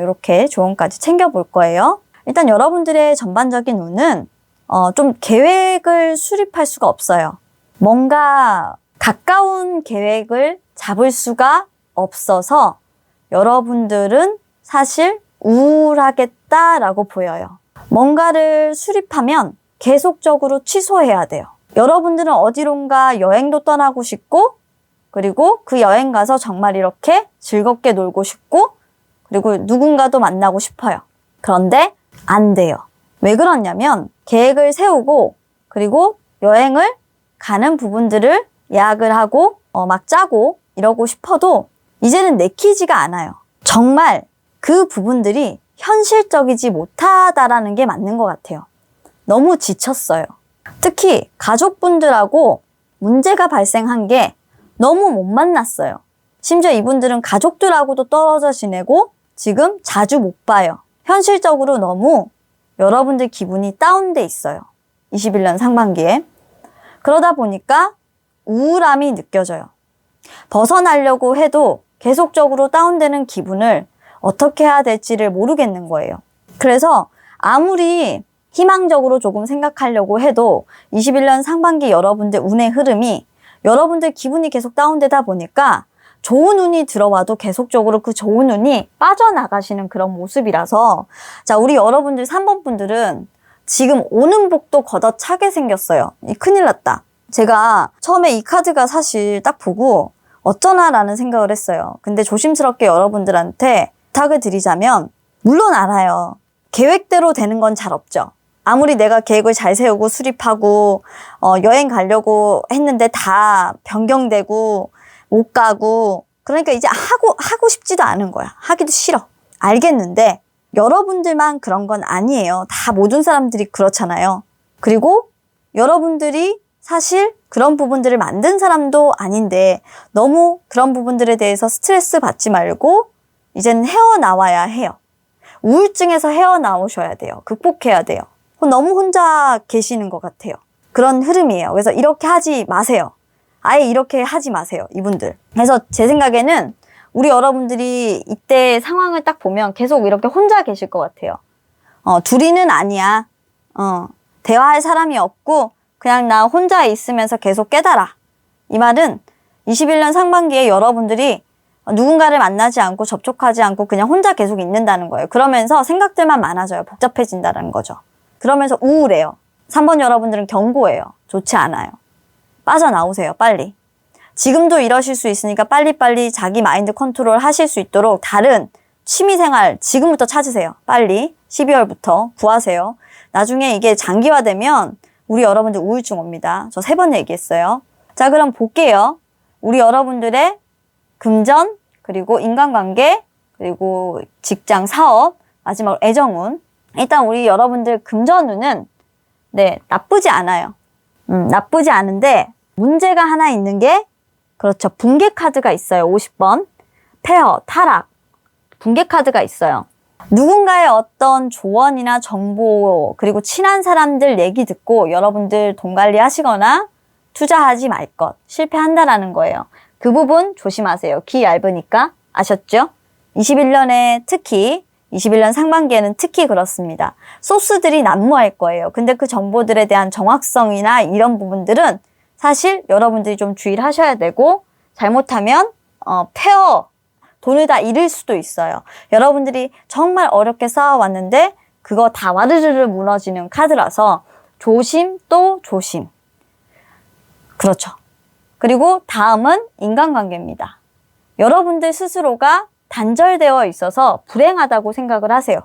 이렇게 조언까지 챙겨볼 거예요. 일단 여러분들의 전반적인 운은 좀 계획을 수립할 수가 없어요. 뭔가 가까운 계획을 잡을 수가 없어서 여러분들은 사실 우울하겠다라고 보여요. 뭔가를 수립하면 계속적으로 취소해야 돼요. 여러분들은 어디론가 여행도 떠나고 싶고 그리고 그 여행 가서 정말 이렇게 즐겁게 놀고 싶고 그리고 누군가도 만나고 싶어요. 그런데 안 돼요. 왜 그러냐면 계획을 세우고 그리고 여행을 가는 부분들을 예약을 하고 막 짜고 이러고 싶어도 이제는 내키지가 않아요. 정말 그 부분들이 현실적이지 못하다라는 게 맞는 것 같아요. 너무 지쳤어요. 특히 가족분들하고 문제가 발생한 게 너무 못 만났어요. 심지어 이분들은 가족들하고도 떨어져 지내고 지금 자주 못 봐요. 현실적으로 너무 여러분들 기분이 다운돼 있어요. 21년 상반기에. 그러다 보니까 우울함이 느껴져요. 벗어나려고 해도 계속적으로 다운되는 기분을 어떻게 해야 될지를 모르겠는 거예요. 그래서 아무리 희망적으로 조금 생각하려고 해도 21년 상반기 여러분들 운의 흐름이 여러분들 기분이 계속 다운되다 보니까 좋은 운이 들어와도 계속적으로 그 좋은 운이 빠져나가시는 그런 모습이라서 자, 우리 여러분들 3번 분들은 지금 오는 복도 걷어차게 생겼어요. 큰일 났다. 제가 처음에 이 카드가 사실 딱 보고 어쩌나 라는 생각을 했어요. 근데 조심스럽게 여러분들한테 부탁을 드리자면 물론 알아요. 계획대로 되는 건 잘 없죠. 아무리 내가 계획을 잘 세우고 수립하고 여행 가려고 했는데 다 변경되고 못 가고 그러니까 이제 하고 싶지도 않은 거야. 하기도 싫어. 알겠는데 여러분들만 그런 건 아니에요. 다 모든 사람들이 그렇잖아요. 그리고 여러분들이 사실 그런 부분들을 만든 사람도 아닌데 너무 그런 부분들에 대해서 스트레스 받지 말고 이제는 헤어나와야 해요. 우울증에서 헤어나오셔야 돼요. 극복해야 돼요. 너무 혼자 계시는 것 같아요. 그런 흐름이에요. 그래서 이렇게 하지 마세요. 아예 이렇게 하지 마세요. 이분들. 그래서 제 생각에는 우리 여러분들이 이때 상황을 딱 보면 계속 이렇게 혼자 계실 것 같아요. 둘이는 아니야. 대화할 사람이 없고 그냥 나 혼자 있으면서 계속 깨달아. 이 말은 21년 상반기에 여러분들이 누군가를 만나지 않고 접촉하지 않고 그냥 혼자 계속 있는다는 거예요. 그러면서 생각들만 많아져요. 복잡해진다는 거죠. 그러면서 우울해요. 3번 여러분들은 경고해요. 좋지 않아요. 빠져나오세요, 빨리. 지금도 이러실 수 있으니까 빨리빨리 자기 마인드 컨트롤 하실 수 있도록 다른 취미생활 지금부터 찾으세요. 빨리 12월부터 구하세요. 나중에 이게 장기화되면 우리 여러분들 우울증 옵니다. 저 3번 얘기했어요. 자, 그럼 볼게요. 우리 여러분들의 금전, 그리고 인간관계, 그리고 직장, 사업, 마지막으로 애정운. 일단 우리 여러분들 금전운은 네, 나쁘지 않아요. 나쁘지 않은데 문제가 하나 있는 게 그렇죠. 붕괴 카드가 있어요. 50번. 폐허, 타락, 붕괴 카드가 있어요. 누군가의 어떤 조언이나 정보, 그리고 친한 사람들 얘기 듣고 여러분들 돈 관리하시거나 투자하지 말 것, 실패한다라는 거예요. 그 부분 조심하세요. 기 얇으니까. 아셨죠? 21년에 특히 21년 상반기에는 특히 그렇습니다. 소스들이 난무할 거예요. 근데 그 정보들에 대한 정확성이나 이런 부분들은 사실 여러분들이 좀 주의를 하셔야 되고 잘못하면 폐허, 돈을 다 잃을 수도 있어요. 여러분들이 정말 어렵게 쌓아왔는데 그거 다 와르르르 무너지는 카드라서 조심 또 조심. 그렇죠. 그리고 다음은 인간관계입니다. 여러분들 스스로가 단절되어 있어서 불행하다고 생각을 하세요.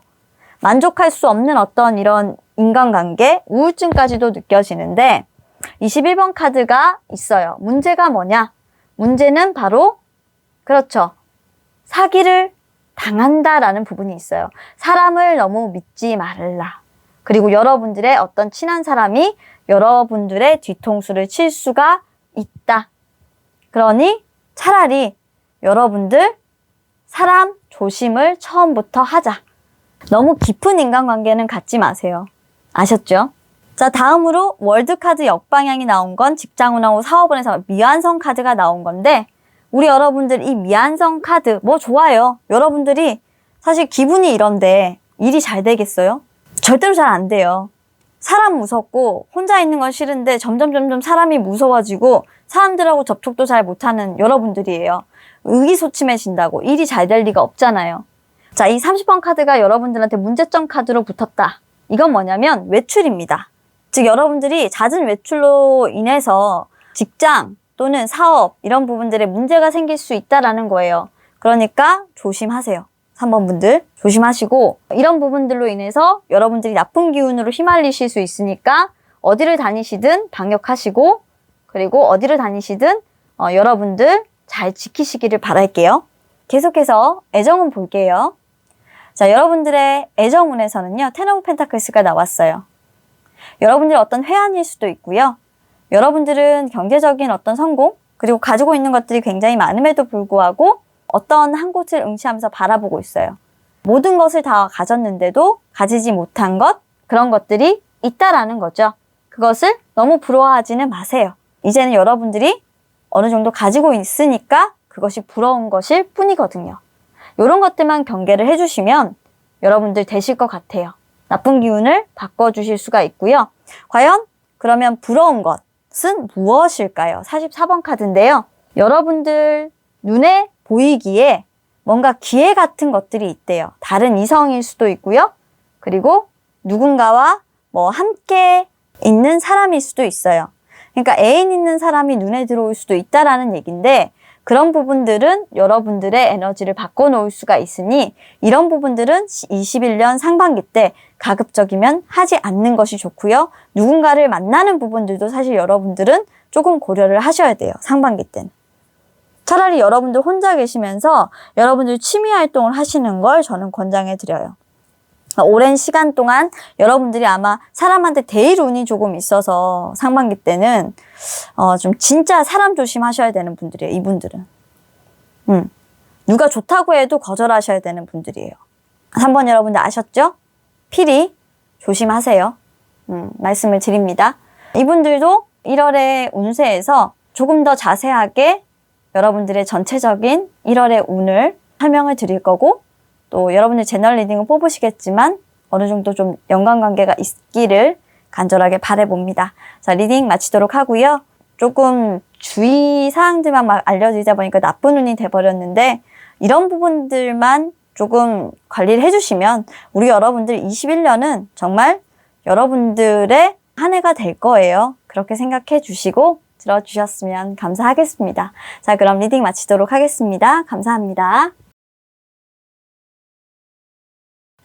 만족할 수 없는 어떤 이런 인간관계, 우울증까지도 느껴지는데 21번 카드가 있어요. 문제가 뭐냐? 문제는 바로 그렇죠. 사기를 당한다라는 부분이 있어요. 사람을 너무 믿지 말라. 그리고 여러분들의 어떤 친한 사람이 여러분들의 뒤통수를 칠 수가 있다. 그러니 차라리 여러분들 사람 조심을 처음부터 하자. 너무 깊은 인간관계는 갖지 마세요. 아셨죠? 자, 다음으로 월드카드 역방향이 나온 건 직장운하고 사업운에서 미완성 카드가 나온 건데 우리 여러분들 이 미완성 카드 뭐 좋아요. 여러분들이 사실 기분이 이런데 일이 잘 되겠어요? 절대로 잘 안 돼요. 사람 무섭고 혼자 있는 건 싫은데 점점 사람이 무서워지고 사람들하고 접촉도 잘 못하는 여러분들이에요. 의기소침해진다고 일이 잘 될 리가 없잖아요. 자, 이 30번 카드가 여러분들한테 문제점 카드로 붙었다. 이건 뭐냐면 외출입니다. 즉 여러분들이 잦은 외출로 인해서 직장 또는 사업 이런 부분들에 문제가 생길 수 있다라는 거예요. 그러니까 조심하세요. 3번 분들 조심하시고 이런 부분들로 인해서 여러분들이 나쁜 기운으로 휘말리실 수 있으니까 어디를 다니시든 방역하시고 그리고 어디를 다니시든 여러분들 잘 지키시기를 바랄게요. 계속해서 애정운 볼게요. 자, 여러분들의 애정운에서는요. 텐 오브 펜타클스가 나왔어요. 여러분들의 어떤 회한일 수도 있고요. 여러분들은 경제적인 어떤 성공 그리고 가지고 있는 것들이 굉장히 많음에도 불구하고 어떤 한 곳을 응시하면서 바라보고 있어요. 모든 것을 다 가졌는데도 가지지 못한 것 그런 것들이 있다라는 거죠. 그것을 너무 부러워하지는 마세요. 이제는 여러분들이 어느 정도 가지고 있으니까 그것이 부러운 것일 뿐이거든요. 이런 것들만 경계를 해주시면 여러분들 되실 것 같아요. 나쁜 기운을 바꿔주실 수가 있고요. 과연 그러면 부러운 것은 무엇일까요? 44번 카드인데요. 여러분들 눈에 보이기에 뭔가 기회 같은 것들이 있대요. 다른 이성일 수도 있고요. 그리고 누군가와 함께 있는 사람일 수도 있어요. 그러니까 애인 있는 사람이 눈에 들어올 수도 있다라는 얘기인데 그런 부분들은 여러분들의 에너지를 바꿔놓을 수가 있으니 이런 부분들은 21년 상반기 때 가급적이면 하지 않는 것이 좋고요. 누군가를 만나는 부분들도 사실 여러분들은 조금 고려를 하셔야 돼요. 상반기 때는. 차라리 여러분들 혼자 계시면서 여러분들 취미 활동을 하시는 걸 저는 권장해 드려요. 오랜 시간 동안 여러분들이 아마 사람한테 대일 운이 조금 있어서 상반기 때는 좀 진짜 사람 조심하셔야 되는 분들이에요. 이분들은. 누가 좋다고 해도 거절하셔야 되는 분들이에요. 3번 여러분들 아셨죠? 필히 조심하세요. 말씀을 드립니다. 이분들도 1월의 운세에서 조금 더 자세하게 여러분들의 전체적인 1월의 운을 설명을 드릴 거고 또 여러분들 제너럴 리딩을 뽑으시겠지만 어느 정도 좀 연관관계가 있기를 간절하게 바라봅니다. 자, 리딩 마치도록 하고요. 조금 주의사항들만 막 알려드리다 보니까 나쁜 운이 돼버렸는데 이런 부분들만 조금 관리를 해주시면 우리 여러분들 21년은 정말 여러분들의 한 해가 될 거예요. 그렇게 생각해 주시고 들어주셨으면 감사하겠습니다. 자, 그럼 리딩 마치도록 하겠습니다. 감사합니다.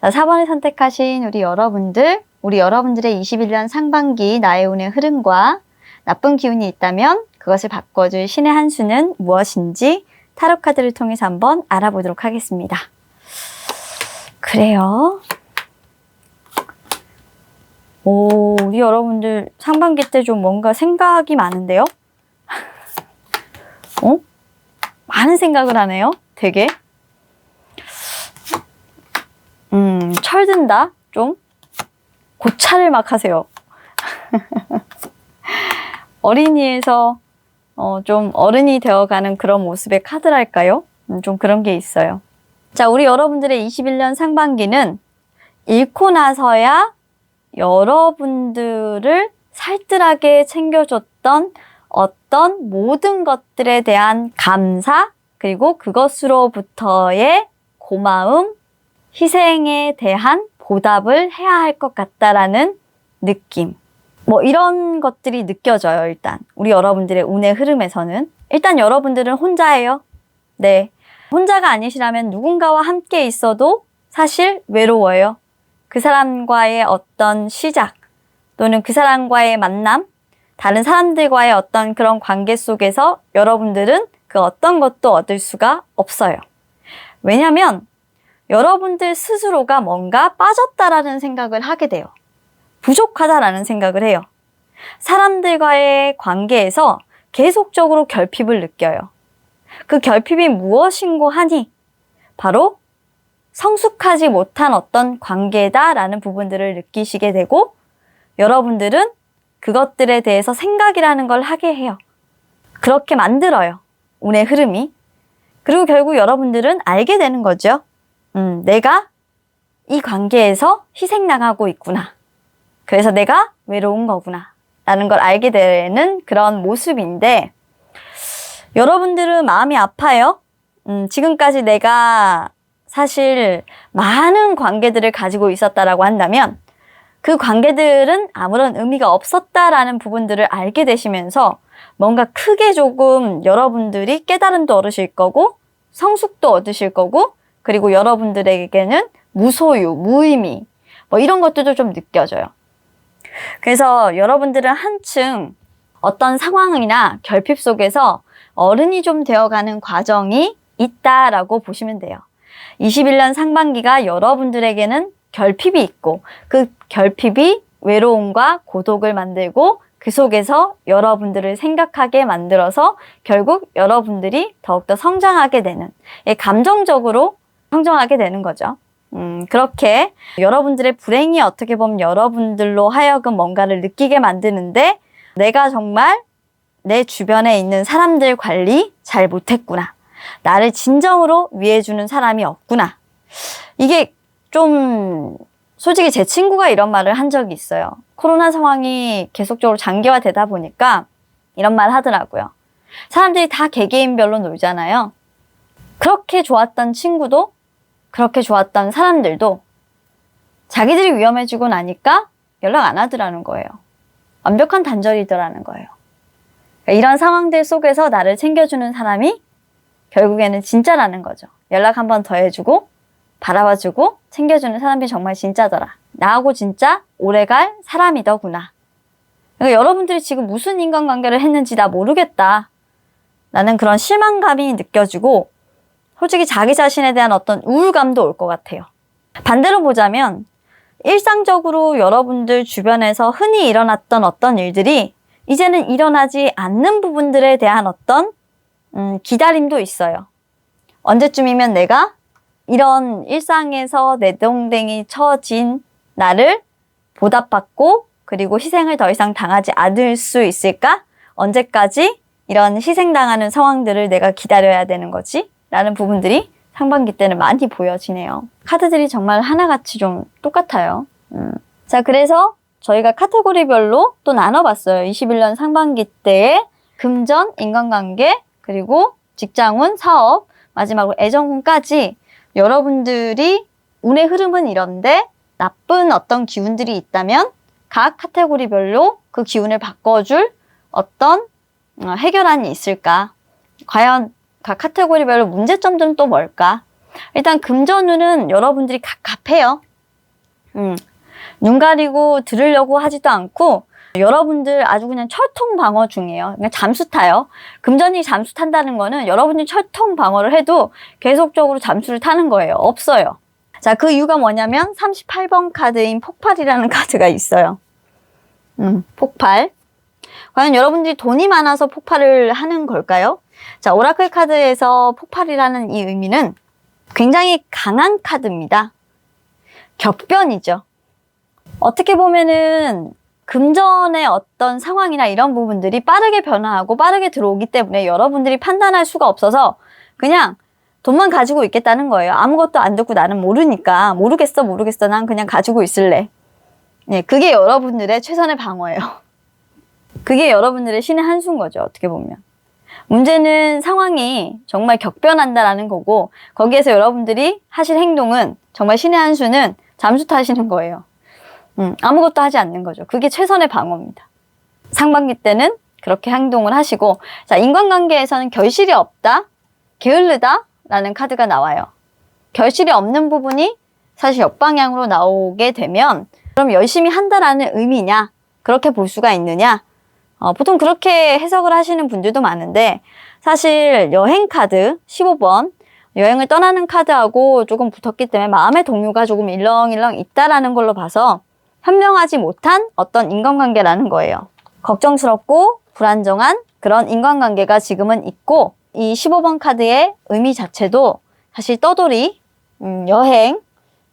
자, 4번을 선택하신 우리 여러분들의 21년 상반기 나의 운의 흐름과 나쁜 기운이 있다면 그것을 바꿔줄 신의 한 수는 무엇인지 타로 카드를 통해서 한번 알아보도록 하겠습니다. 그래요. 오, 우리 여러분들 상반기 때 좀 뭔가 생각이 많은데요? 많은 생각을 하네요. 되게. 철든다? 좀? 고찰을 막 하세요. 어린이에서 좀 어른이 되어가는 그런 모습의 카드랄까요? 좀 그런 게 있어요. 자, 우리 여러분들의 21년 상반기는 잃고 나서야 여러분들을 살뜰하게 챙겨줬던 어떤 모든 것들에 대한 감사, 그리고 그것으로부터의 고마움, 희생에 대한 보답을 해야 할 것 같다라는 느낌. 뭐 이런 것들이 느껴져요, 일단. 우리 여러분들의 운의 흐름에서는. 일단 여러분들은 혼자예요. 네. 혼자가 아니시라면 누군가와 함께 있어도 사실 외로워요. 그 사람과의 어떤 시작, 또는 그 사람과의 만남, 다른 사람들과의 어떤 그런 관계 속에서 여러분들은 그 어떤 것도 얻을 수가 없어요. 왜냐면 여러분들 스스로가 뭔가 빠졌다라는 생각을 하게 돼요. 부족하다라는 생각을 해요. 사람들과의 관계에서 계속적으로 결핍을 느껴요. 그 결핍이 무엇인고 하니 바로 성숙하지 못한 어떤 관계다라는 부분들을 느끼시게 되고 여러분들은 그것들에 대해서 생각이라는 걸 하게 해요. 그렇게 만들어요. 운의 흐름이. 그리고 결국 여러분들은 알게 되는 거죠. 내가 이 관계에서 희생당하고 있구나. 그래서 내가 외로운 거구나. 라는 걸 알게 되는 그런 모습인데 여러분들은 마음이 아파요. 지금까지 내가 사실 많은 관계들을 가지고 있었다라고 한다면 그 관계들은 아무런 의미가 없었다라는 부분들을 알게 되시면서 뭔가 크게 조금 여러분들이 깨달음도 얻으실 거고 성숙도 얻으실 거고 그리고 여러분들에게는 무소유, 무의미 뭐 이런 것들도 좀 느껴져요. 그래서 여러분들은 한층 어떤 상황이나 결핍 속에서 어른이 좀 되어가는 과정이 있다라고 보시면 돼요. 21년 상반기가 여러분들에게는 결핍이 있고 그 결핍이 외로움과 고독을 만들고 그 속에서 여러분들을 생각하게 만들어서 결국 여러분들이 더욱더 성장하게 되는, 감정적으로 성장하게 되는 거죠. 그렇게 여러분들의 불행이 어떻게 보면 여러분들로 하여금 뭔가를 느끼게 만드는데 내가 정말 내 주변에 있는 사람들 관리 잘 못했구나. 나를 진정으로 위해주는 사람이 없구나. 이게 좀 솔직히 제 친구가 이런 말을 한 적이 있어요. 코로나 상황이 계속적으로 장기화되다 보니까 이런 말 하더라고요. 사람들이 다 개개인별로 놀잖아요. 그렇게 좋았던 친구도 그렇게 좋았던 사람들도 자기들이 위험해지고 나니까 연락 안 하더라는 거예요. 완벽한 단절이더라는 거예요. 그러니까 이런 상황들 속에서 나를 챙겨주는 사람이 결국에는 진짜라는 거죠. 연락 한 번 더 해주고 바라봐주고 챙겨주는 사람이 정말 진짜더라. 나하고 진짜 오래갈 사람이더구나. 그러니까 여러분들이 지금 무슨 인간관계를 했는지 나 모르겠다. 라는 그런 실망감이 느껴지고 솔직히 자기 자신에 대한 어떤 우울감도 올 것 같아요. 반대로 보자면 일상적으로 여러분들 주변에서 흔히 일어났던 어떤 일들이 이제는 일어나지 않는 부분들에 대한 어떤 기다림도 있어요. 언제쯤이면 내가 이런 일상에서 내동댕이 쳐진 나를 보답받고 그리고 희생을 더 이상 당하지 않을 수 있을까? 언제까지 이런 희생당하는 상황들을 내가 기다려야 되는 거지? 라는 부분들이 상반기 때는 많이 보여지네요. 카드들이 정말 하나같이 좀 똑같아요. 자, 그래서 저희가 카테고리별로 또 나눠봤어요. 21년 상반기 때의 금전, 인간관계, 그리고 직장운, 사업, 마지막으로 애정운까지 여러분들이 운의 흐름은 이런데 나쁜 어떤 기운들이 있다면 각 카테고리별로 그 기운을 바꿔줄 어떤 해결안이 있을까? 과연 각 카테고리별로 문제점들은 또 뭘까? 일단 금전운은 여러분들이 갑갑해요. 눈 가리고 들으려고 하지도 않고 여러분들 아주 그냥 철통 방어 중이에요. 그냥 잠수 타요. 금전이 잠수 탄다는 거는 여러분들이 철통 방어를 해도 계속적으로 잠수를 타는 거예요. 없어요. 자, 그 이유가 뭐냐면 38번 카드인 폭발이라는 카드가 있어요. 폭발. 과연 여러분들이 돈이 많아서 폭발을 하는 걸까요? 자, 오라클 카드에서 폭발이라는 이 의미는 굉장히 강한 카드입니다. 격변이죠. 어떻게 보면은 금전의 어떤 상황이나 이런 부분들이 빠르게 변화하고 빠르게 들어오기 때문에 여러분들이 판단할 수가 없어서 그냥 돈만 가지고 있겠다는 거예요. 아무것도 안 듣고 나는 모르니까 모르겠어 난 그냥 가지고 있을래. 네, 그게 여러분들의 최선의 방어예요. 그게 여러분들의 신의 한 수인 거죠. 어떻게 보면. 문제는 상황이 정말 격변한다라는 거고 거기에서 여러분들이 하실 행동은 정말 신의 한 수는 잠수 타시는 거예요. 아무것도 하지 않는 거죠. 그게 최선의 방어입니다. 상반기 때는 그렇게 행동을 하시고, 자, 인간관계에서는 결실이 없다, 게을르다 라는 카드가 나와요. 결실이 없는 부분이 사실 역방향으로 나오게 되면 그럼 열심히 한다라는 의미냐? 그렇게 볼 수가 있느냐? 보통 그렇게 해석을 하시는 분들도 많은데 사실 여행 카드 15번 여행을 떠나는 카드하고 조금 붙었기 때문에 마음의 동요가 조금 일렁일렁 있다라는 걸로 봐서 현명하지 못한 어떤 인간관계라는 거예요. 걱정스럽고 불안정한 그런 인간관계가 지금은 있고 이 15번 카드의 의미 자체도 사실 떠돌이, 여행,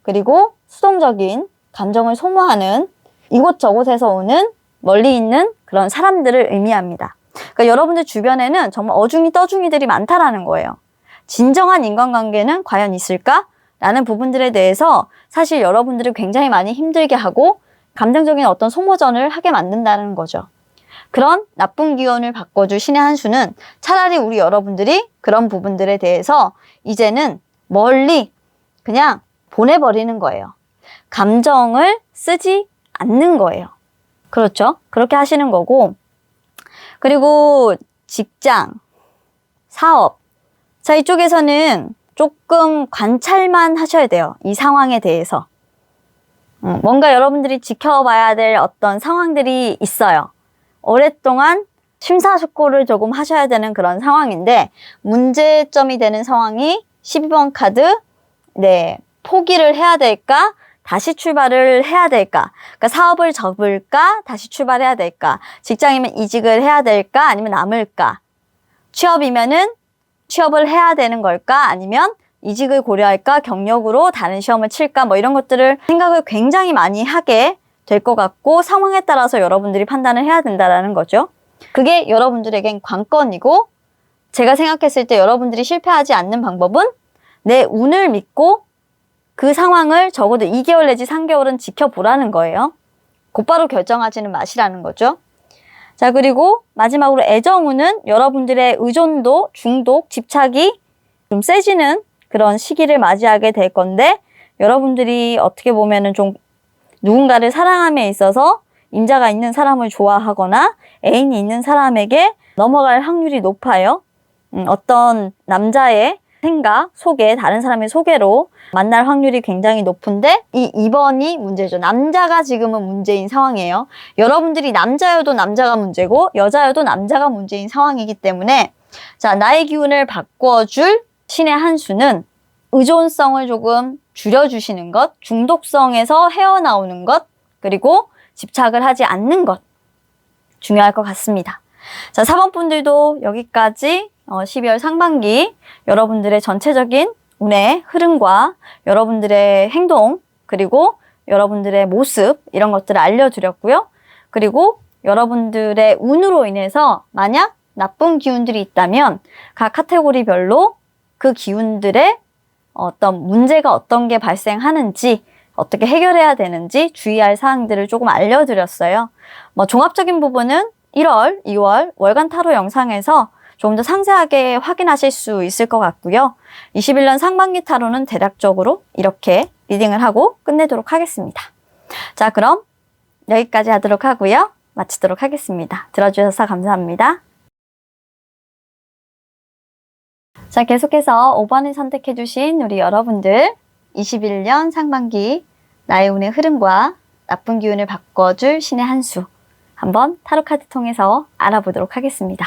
그리고 수동적인 감정을 소모하는 이곳저곳에서 오는 멀리 있는 그런 사람들을 의미합니다. 그러니까 여러분들 주변에는 정말 어중이 떠중이들이 많다라는 거예요. 진정한 인간관계는 과연 있을까? 라는 부분들에 대해서 사실 여러분들을 굉장히 많이 힘들게 하고 감정적인 어떤 소모전을 하게 만든다는 거죠. 그런 나쁜 기운을 바꿔줄 신의 한 수는 차라리 우리 여러분들이 그런 부분들에 대해서 이제는 멀리 그냥 보내버리는 거예요. 감정을 쓰지 않는 거예요. 그렇죠? 그렇게 하시는 거고, 그리고 직장, 사업. 자, 이쪽에서는 조금 관찰만 하셔야 돼요. 이 상황에 대해서. 뭔가 여러분들이 지켜봐야 될 어떤 상황들이 있어요. 오랫동안 심사숙고를 조금 하셔야 되는 그런 상황인데 문제점이 되는 상황이 12번 카드, 네, 포기를 해야 될까? 다시 출발을 해야 될까? 그러니까 사업을 접을까? 다시 출발해야 될까? 직장이면 이직을 해야 될까? 아니면 남을까? 취업이면은 취업을 해야 되는 걸까? 아니면 이직을 고려할까? 경력으로 다른 시험을 칠까? 뭐 이런 것들을 생각을 굉장히 많이 하게 될 것 같고 상황에 따라서 여러분들이 판단을 해야 된다는 거죠. 그게 여러분들에겐 관건이고 제가 생각했을 때 여러분들이 실패하지 않는 방법은 내 운을 믿고 그 상황을 적어도 2개월 내지 3개월은 지켜보라는 거예요. 곧바로 결정하지는 마시라는 거죠. 자, 그리고 마지막으로 애정운은 여러분들의 의존도, 중독, 집착이 좀 세지는 그런 시기를 맞이하게 될 건데 여러분들이 어떻게 보면은 좀 누군가를 사랑함에 있어서 임자가 있는 사람을 좋아하거나 애인이 있는 사람에게 넘어갈 확률이 높아요. 어떤 남자의 생각, 소개, 다른 사람의 소개로 만날 확률이 굉장히 높은데 이 2번이 문제죠. 남자가 지금은 문제인 상황이에요. 여러분들이 남자여도 남자가 문제고 여자여도 남자가 문제인 상황이기 때문에 자, 나의 기운을 바꿔줄 신의 한 수는 의존성을 조금 줄여주시는 것, 중독성에서 헤어나오는 것, 그리고 집착을 하지 않는 것 중요할 것 같습니다. 자, 4번 분들도 여기까지 12월 상반기 여러분들의 전체적인 운의 흐름과 여러분들의 행동 그리고 여러분들의 모습 이런 것들을 알려드렸고요. 그리고 여러분들의 운으로 인해서 만약 나쁜 기운들이 있다면 각 카테고리별로 그 기운들의 어떤 문제가 어떤 게 발생하는지 어떻게 해결해야 되는지 주의할 사항들을 조금 알려드렸어요. 뭐 종합적인 부분은 1월, 2월 월간 타로 영상에서 조금 더 상세하게 확인하실 수 있을 것 같고요. 21년 상반기 타로는 대략적으로 이렇게 리딩을 하고 끝내도록 하겠습니다. 자, 그럼 여기까지 하도록 하고요. 마치도록 하겠습니다. 들어주셔서 감사합니다. 자, 계속해서 5번을 선택해주신 우리 여러분들 21년 상반기 나의 운의 흐름과 나쁜 기운을 바꿔줄 신의 한 수 한번 타로 카드 통해서 알아보도록 하겠습니다.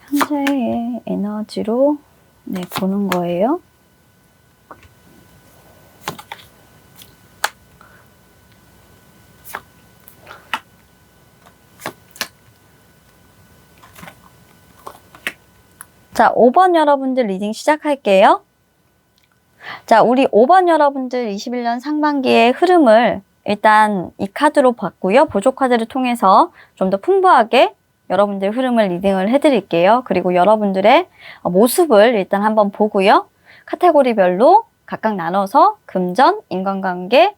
현재의 에너지로 보는 거예요. 자, 5번 여러분들 리딩 시작할게요. 자, 우리 5번 여러분들 21년 상반기의 흐름을 일단 이 카드로 봤고요. 보조 카드를 통해서 좀 더 풍부하게 여러분들 흐름을 리딩을 해드릴게요. 그리고 여러분들의 모습을 일단 한번 보고요. 카테고리별로 각각 나눠서 금전, 인간관계,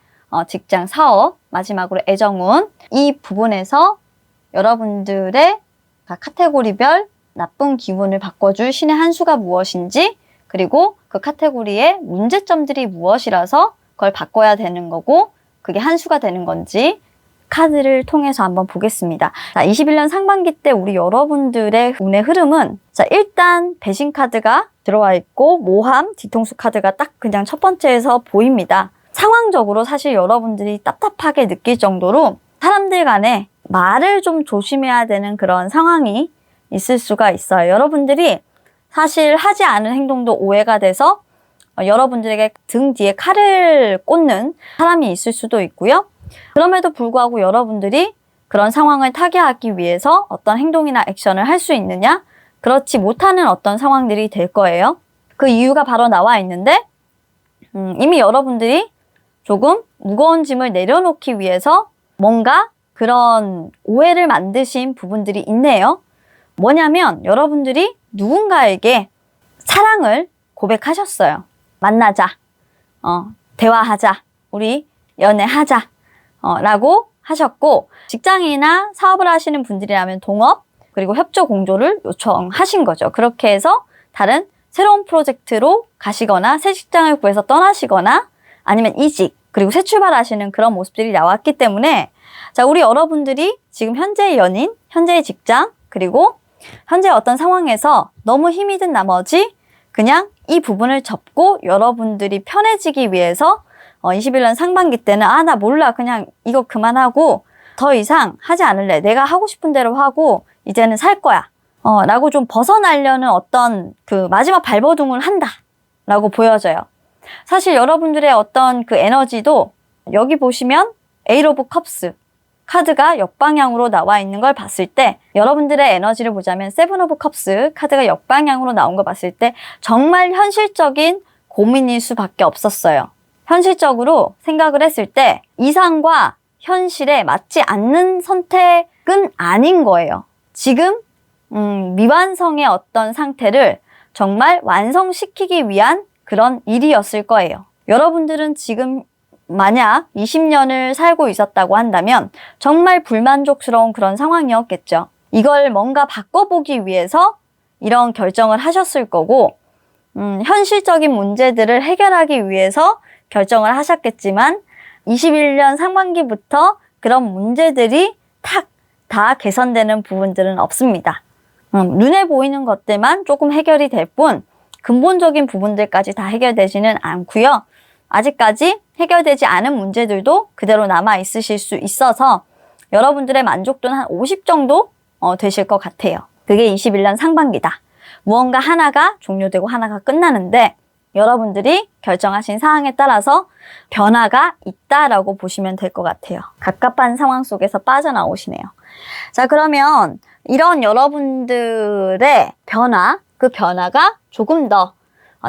직장, 사업, 마지막으로 애정운 이 부분에서 여러분들의 각 카테고리별 나쁜 기분을 바꿔줄 신의 한 수가 무엇인지 그리고 그 카테고리의 문제점들이 무엇이라서 그걸 바꿔야 되는 거고 그게 한 수가 되는 건지 카드를 통해서 한번 보겠습니다. 자, 21년 상반기 때 우리 여러분들의 운의 흐름은 자, 일단 배신 카드가 들어와 있고 모함, 뒤통수 카드가 딱 그냥 첫 번째에서 보입니다. 상황적으로 사실 여러분들이 답답하게 느낄 정도로 사람들 간에 말을 좀 조심해야 되는 그런 상황이 있을 수가 있어요. 여러분들이 사실 하지 않은 행동도 오해가 돼서 여러분들에게 등 뒤에 칼을 꽂는 사람이 있을 수도 있고요. 그럼에도 불구하고 여러분들이 그런 상황을 타개하기 위해서 어떤 행동이나 액션을 할 수 있느냐? 그렇지 못하는 어떤 상황들이 될 거예요. 그 이유가 바로 나와 있는데 이미 여러분들이 조금 무거운 짐을 내려놓기 위해서 뭔가 그런 오해를 만드신 부분들이 있네요. 뭐냐면 여러분들이 누군가에게 사랑을 고백하셨어요. 만나자, 대화하자, 우리 연애하자 라고 하셨고 직장이나 사업을 하시는 분들이라면 동업 그리고 협조 공조를 요청하신 거죠. 그렇게 해서 다른 새로운 프로젝트로 가시거나 새 직장을 구해서 떠나시거나 아니면 이직 그리고 새 출발하시는 그런 모습들이 나왔기 때문에 자, 우리 여러분들이 지금 현재의 연인, 현재의 직장 그리고 현재 어떤 상황에서 너무 힘이 든 나머지 그냥 이 부분을 접고 여러분들이 편해지기 위해서 21년 상반기 때는 나 몰라 그냥 이거 그만하고 더 이상 하지 않을래 내가 하고 싶은 대로 하고 이제는 살 거야 라고 좀 벗어나려는 어떤 그 마지막 발버둥을 한다 라고 보여져요. 사실 여러분들의 어떤 그 에너지도 여기 보시면 에이트 오브 컵스 카드가 역방향으로 나와 있는 걸 봤을 때 여러분들의 에너지를 보자면 세븐 오브 컵스 카드가 역방향으로 나온 걸 봤을 때 정말 현실적인 고민일 수밖에 없었어요. 현실적으로 생각을 했을 때 이상과 현실에 맞지 않는 선택은 아닌 거예요. 지금 미완성의 어떤 상태를 정말 완성시키기 위한 그런 일이었을 거예요. 여러분들은 지금 만약 20년을 살고 있었다고 한다면 정말 불만족스러운 그런 상황이었겠죠. 이걸 뭔가 바꿔보기 위해서 이런 결정을 하셨을 거고 현실적인 문제들을 해결하기 위해서 결정을 하셨겠지만 21년 상반기부터 그런 문제들이 다 개선되는 부분들은 없습니다. 눈에 보이는 것들만 조금 해결이 될 뿐 근본적인 부분들까지 다 해결되지는 않고요. 아직까지 해결되지 않은 문제들도 그대로 남아 있으실 수 있어서 여러분들의 만족도는 한 50 정도 되실 것 같아요. 그게 21년 상반기다. 무언가 하나가 종료되고 하나가 끝나는데 여러분들이 결정하신 사항에 따라서 변화가 있다라고 보시면 될 것 같아요. 갑갑한 상황 속에서 빠져나오시네요. 자, 그러면 이런 여러분들의 변화, 그 변화가 조금 더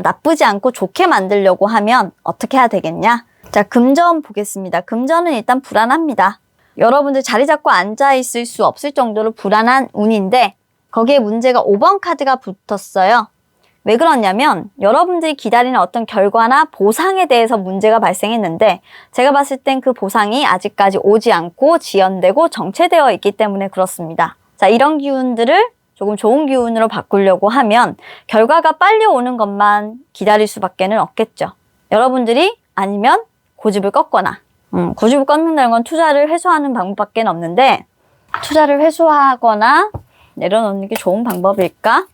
나쁘지 않고 좋게 만들려고 하면 어떻게 해야 되겠냐? 자, 금전 보겠습니다. 금전은 일단 불안합니다. 여러분들 자리 잡고 앉아 있을 수 없을 정도로 불안한 운인데 거기에 문제가 5번 카드가 붙었어요. 왜 그러냐면 여러분들이 기다리는 어떤 결과나 보상에 대해서 문제가 발생했는데 제가 봤을 땐 그 보상이 아직까지 오지 않고 지연되고 정체되어 있기 때문에 그렇습니다. 자, 이런 기운들을 조금 좋은 기운으로 바꾸려고 하면 결과가 빨리 오는 것만 기다릴 수밖에는 없겠죠. 여러분들이 아니면 고집을 꺾거나 고집을 꺾는다는 건 투자를 회수하는 방법밖에 없는데 투자를 회수하거나 내려놓는 게 좋은 방법일까?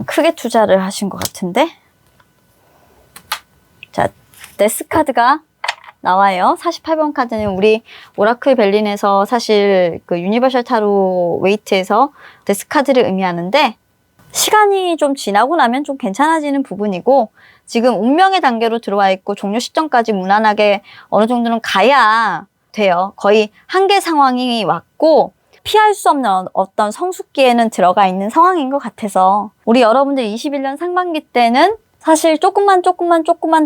크게 투자를 하신 것 같은데. 자, 데스 카드가 나와요. 48번 카드는 우리 오라클 벨린에서 사실 그 유니버셜 타로 웨이트에서 데스 카드를 의미하는데 시간이 좀 지나고 나면 좀 괜찮아지는 부분이고 지금 운명의 단계로 들어와 있고 종료 시점까지 무난하게 어느 정도는 가야 돼요. 거의 한계 상황이 왔고 피할 수 없는 어떤 성숙기에는 들어가 있는 상황인 것 같아서 우리 여러분들 21년 상반기 때는 사실 조금만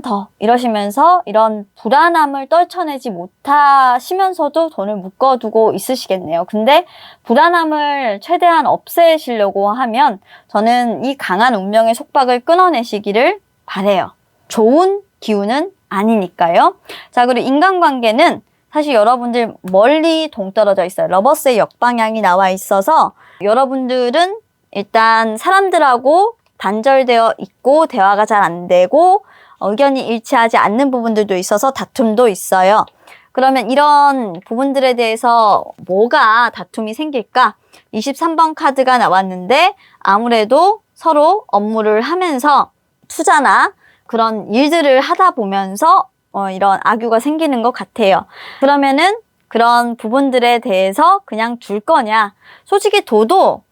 더 이러시면서 이런 불안함을 떨쳐내지 못하시면서도 돈을 묶어두고 있으시겠네요. 근데 불안함을 최대한 없애시려고 하면 저는 이 강한 운명의 속박을 끊어내시기를 바래요. 좋은 기운은 아니니까요. 자, 그리고 인간관계는 사실 여러분들 멀리 동떨어져 있어요. 러버스의 역방향이 나와 있어서 여러분들은 일단 사람들하고 단절되어 있고 대화가 잘 안 되고 의견이 일치하지 않는 부분들도 있어서 다툼도 있어요. 그러면 이런 부분들에 대해서 뭐가 다툼이 생길까? 23번 카드가 나왔는데 아무래도 서로 업무를 하면서 투자나 그런 일들을 하다 보면서 이런 악유가 생기는 것 같아요. 그러면은 그런 부분들에 대해서 그냥 둘 거냐? 솔직히 둬도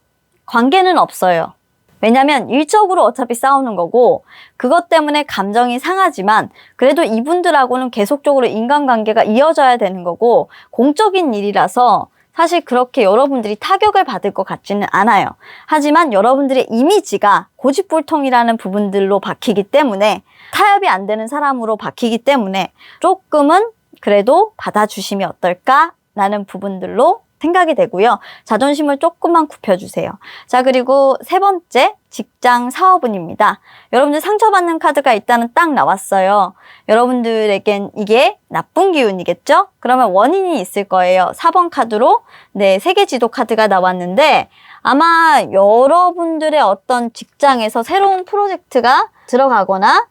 관계는 없어요. 왜냐면 일적으로 어차피 싸우는 거고 그것 때문에 감정이 상하지만 그래도 이분들하고는 계속적으로 인간관계가 이어져야 되는 거고 공적인 일이라서 사실 그렇게 여러분들이 타격을 받을 것 같지는 않아요. 하지만 여러분들의 이미지가 고집불통이라는 부분들로 박히기 때문에 타협이 안 되는 사람으로 박히기 때문에 조금은 그래도 받아주시면 어떨까라는 부분들로 생각이 되고요. 자존심을 조금만 굽혀주세요. 자, 그리고 세 번째, 직장 사업운입니다. 여러분들 상처받는 카드가 일단은 딱 나왔어요. 여러분들에겐 이게 나쁜 기운이겠죠? 그러면 원인이 있을 거예요. 4번 카드로 세계지도 카드가 나왔는데 아마 여러분들의 어떤 직장에서 새로운 프로젝트가 들어가거나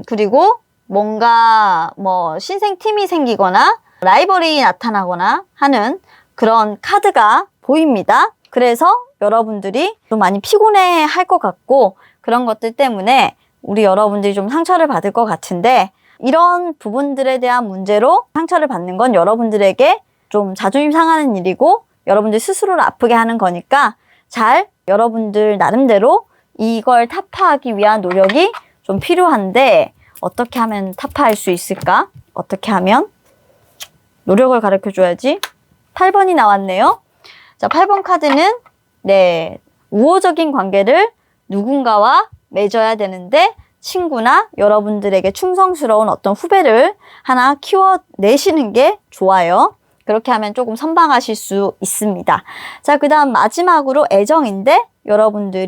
그리고 뭔가 신생팀이 생기거나 라이벌이 나타나거나 하는 그런 카드가 보입니다. 그래서 여러분들이 좀 많이 피곤해 할 것 같고 그런 것들 때문에 우리 여러분들이 좀 상처를 받을 것 같은데 이런 부분들에 대한 문제로 상처를 받는 건 여러분들에게 좀 자존심 상하는 일이고 여러분들 스스로를 아프게 하는 거니까 잘 여러분들 나름대로 이걸 타파하기 위한 노력이 좀 필요한데 어떻게 하면 타파할 수 있을까? 어떻게 하면? 노력을 가르쳐 줘야지. 8번이 나왔네요. 자, 8번 카드는 우호적인 관계를 누군가와 맺어야 되는데 친구나 여러분들에게 충성스러운 어떤 후배를 하나 키워내시는 게 좋아요. 그렇게 하면 조금 선방하실 수 있습니다. 자, 그 다음 마지막으로 애정인데 여러분들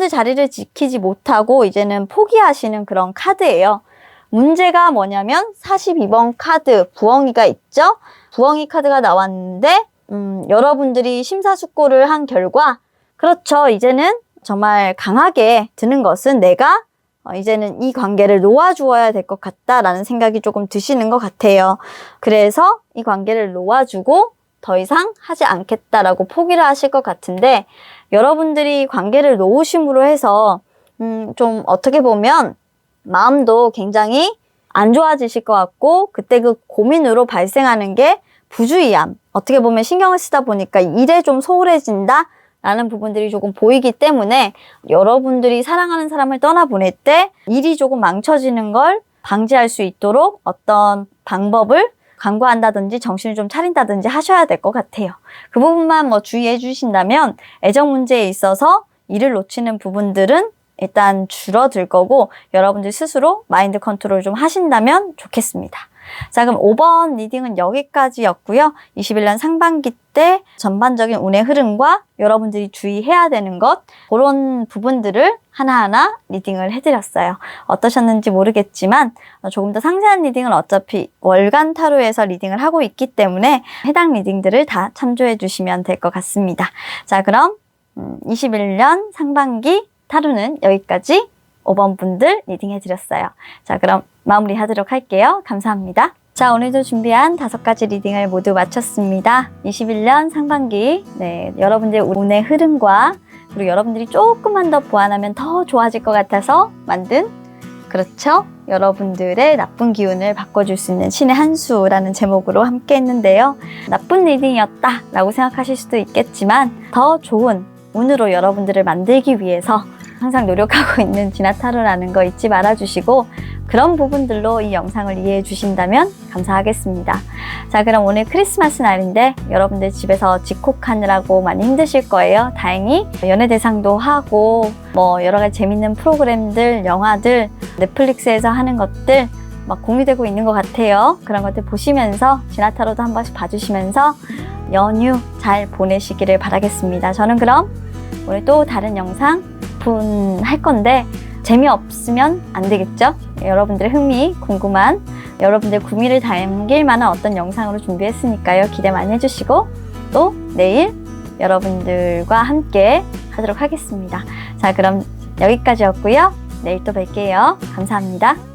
자리를 지키지 못하고 이제는 포기하시는 그런 카드예요. 문제가 뭐냐면 42번 카드 부엉이가 있죠. 부엉이 카드가 나왔는데 여러분들이 심사숙고를 한 결과 그렇죠. 이제는 정말 강하게 드는 것은 내가 이제는 이 관계를 놓아주어야 될 것 같다라는 생각이 조금 드시는 것 같아요. 그래서 이 관계를 놓아주고 더 이상 하지 않겠다라고 포기를 하실 것 같은데 여러분들이 관계를 놓으심으로 해서 좀 어떻게 보면 마음도 굉장히 안 좋아지실 것 같고 그때 그 고민으로 발생하는 게 부주의함. 어떻게 보면 신경을 쓰다 보니까 일에 좀 소홀해진다 라는 부분들이 조금 보이기 때문에 여러분들이 사랑하는 사람을 떠나보낼 때 일이 조금 망쳐지는 걸 방지할 수 있도록 어떤 방법을 강구한다든지 정신을 좀 차린다든지 하셔야 될 것 같아요. 그 부분만 주의해 주신다면 애정 문제에 있어서 일을 놓치는 부분들은 일단 줄어들 거고 여러분들 스스로 마인드 컨트롤 좀 하신다면 좋겠습니다. 자, 그럼 5번 리딩은 여기까지였고요. 21년 상반기 때 전반적인 운의 흐름과 여러분들이 주의해야 되는 것, 그런 부분들을 하나하나 리딩을 해드렸어요. 어떠셨는지 모르겠지만 조금 더 상세한 리딩은 어차피 월간 타로에서 리딩을 하고 있기 때문에 해당 리딩들을 다 참조해 주시면 될 것 같습니다. 자, 그럼 21년 상반기 타로는 여기까지 5번 분들 리딩해 드렸어요. 자, 그럼 마무리하도록 할게요. 감사합니다. 자, 오늘도 준비한 5가지 리딩을 모두 마쳤습니다. 21년 상반기, 여러분들의 운의 흐름과 그리고 여러분들이 조금만 더 보완하면 더 좋아질 것 같아서 만든, 그렇죠? 여러분들의 나쁜 기운을 바꿔줄 수 있는 신의 한 수라는 제목으로 함께 했는데요. 나쁜 리딩이었다 라고 생각하실 수도 있겠지만 더 좋은 운으로 여러분들을 만들기 위해서 항상 노력하고 있는 진아타로라는 거 잊지 말아주시고 그런 부분들로 이 영상을 이해해 주신다면 감사하겠습니다. 자, 그럼 오늘 크리스마스 날인데 여러분들 집에서 집콕하느라고 많이 힘드실 거예요. 다행히 연예대상도 하고 뭐 여러 가지 재밌는 프로그램들, 영화들, 넷플릭스에서 하는 것들 막 공유되고 있는 것 같아요. 그런 것들 보시면서 진아타로도 한 번씩 봐주시면서 연휴 잘 보내시기를 바라겠습니다. 저는 그럼 오늘 또 다른 영상 할 건데 재미없으면 안 되겠죠? 여러분들의 흥미, 궁금한, 여러분들 구미를 담길 만한 어떤 영상으로 준비했으니까요. 기대 많이 해주시고 또 내일 여러분들과 함께 하도록 하겠습니다. 자, 그럼 여기까지였고요. 내일 또 뵐게요. 감사합니다.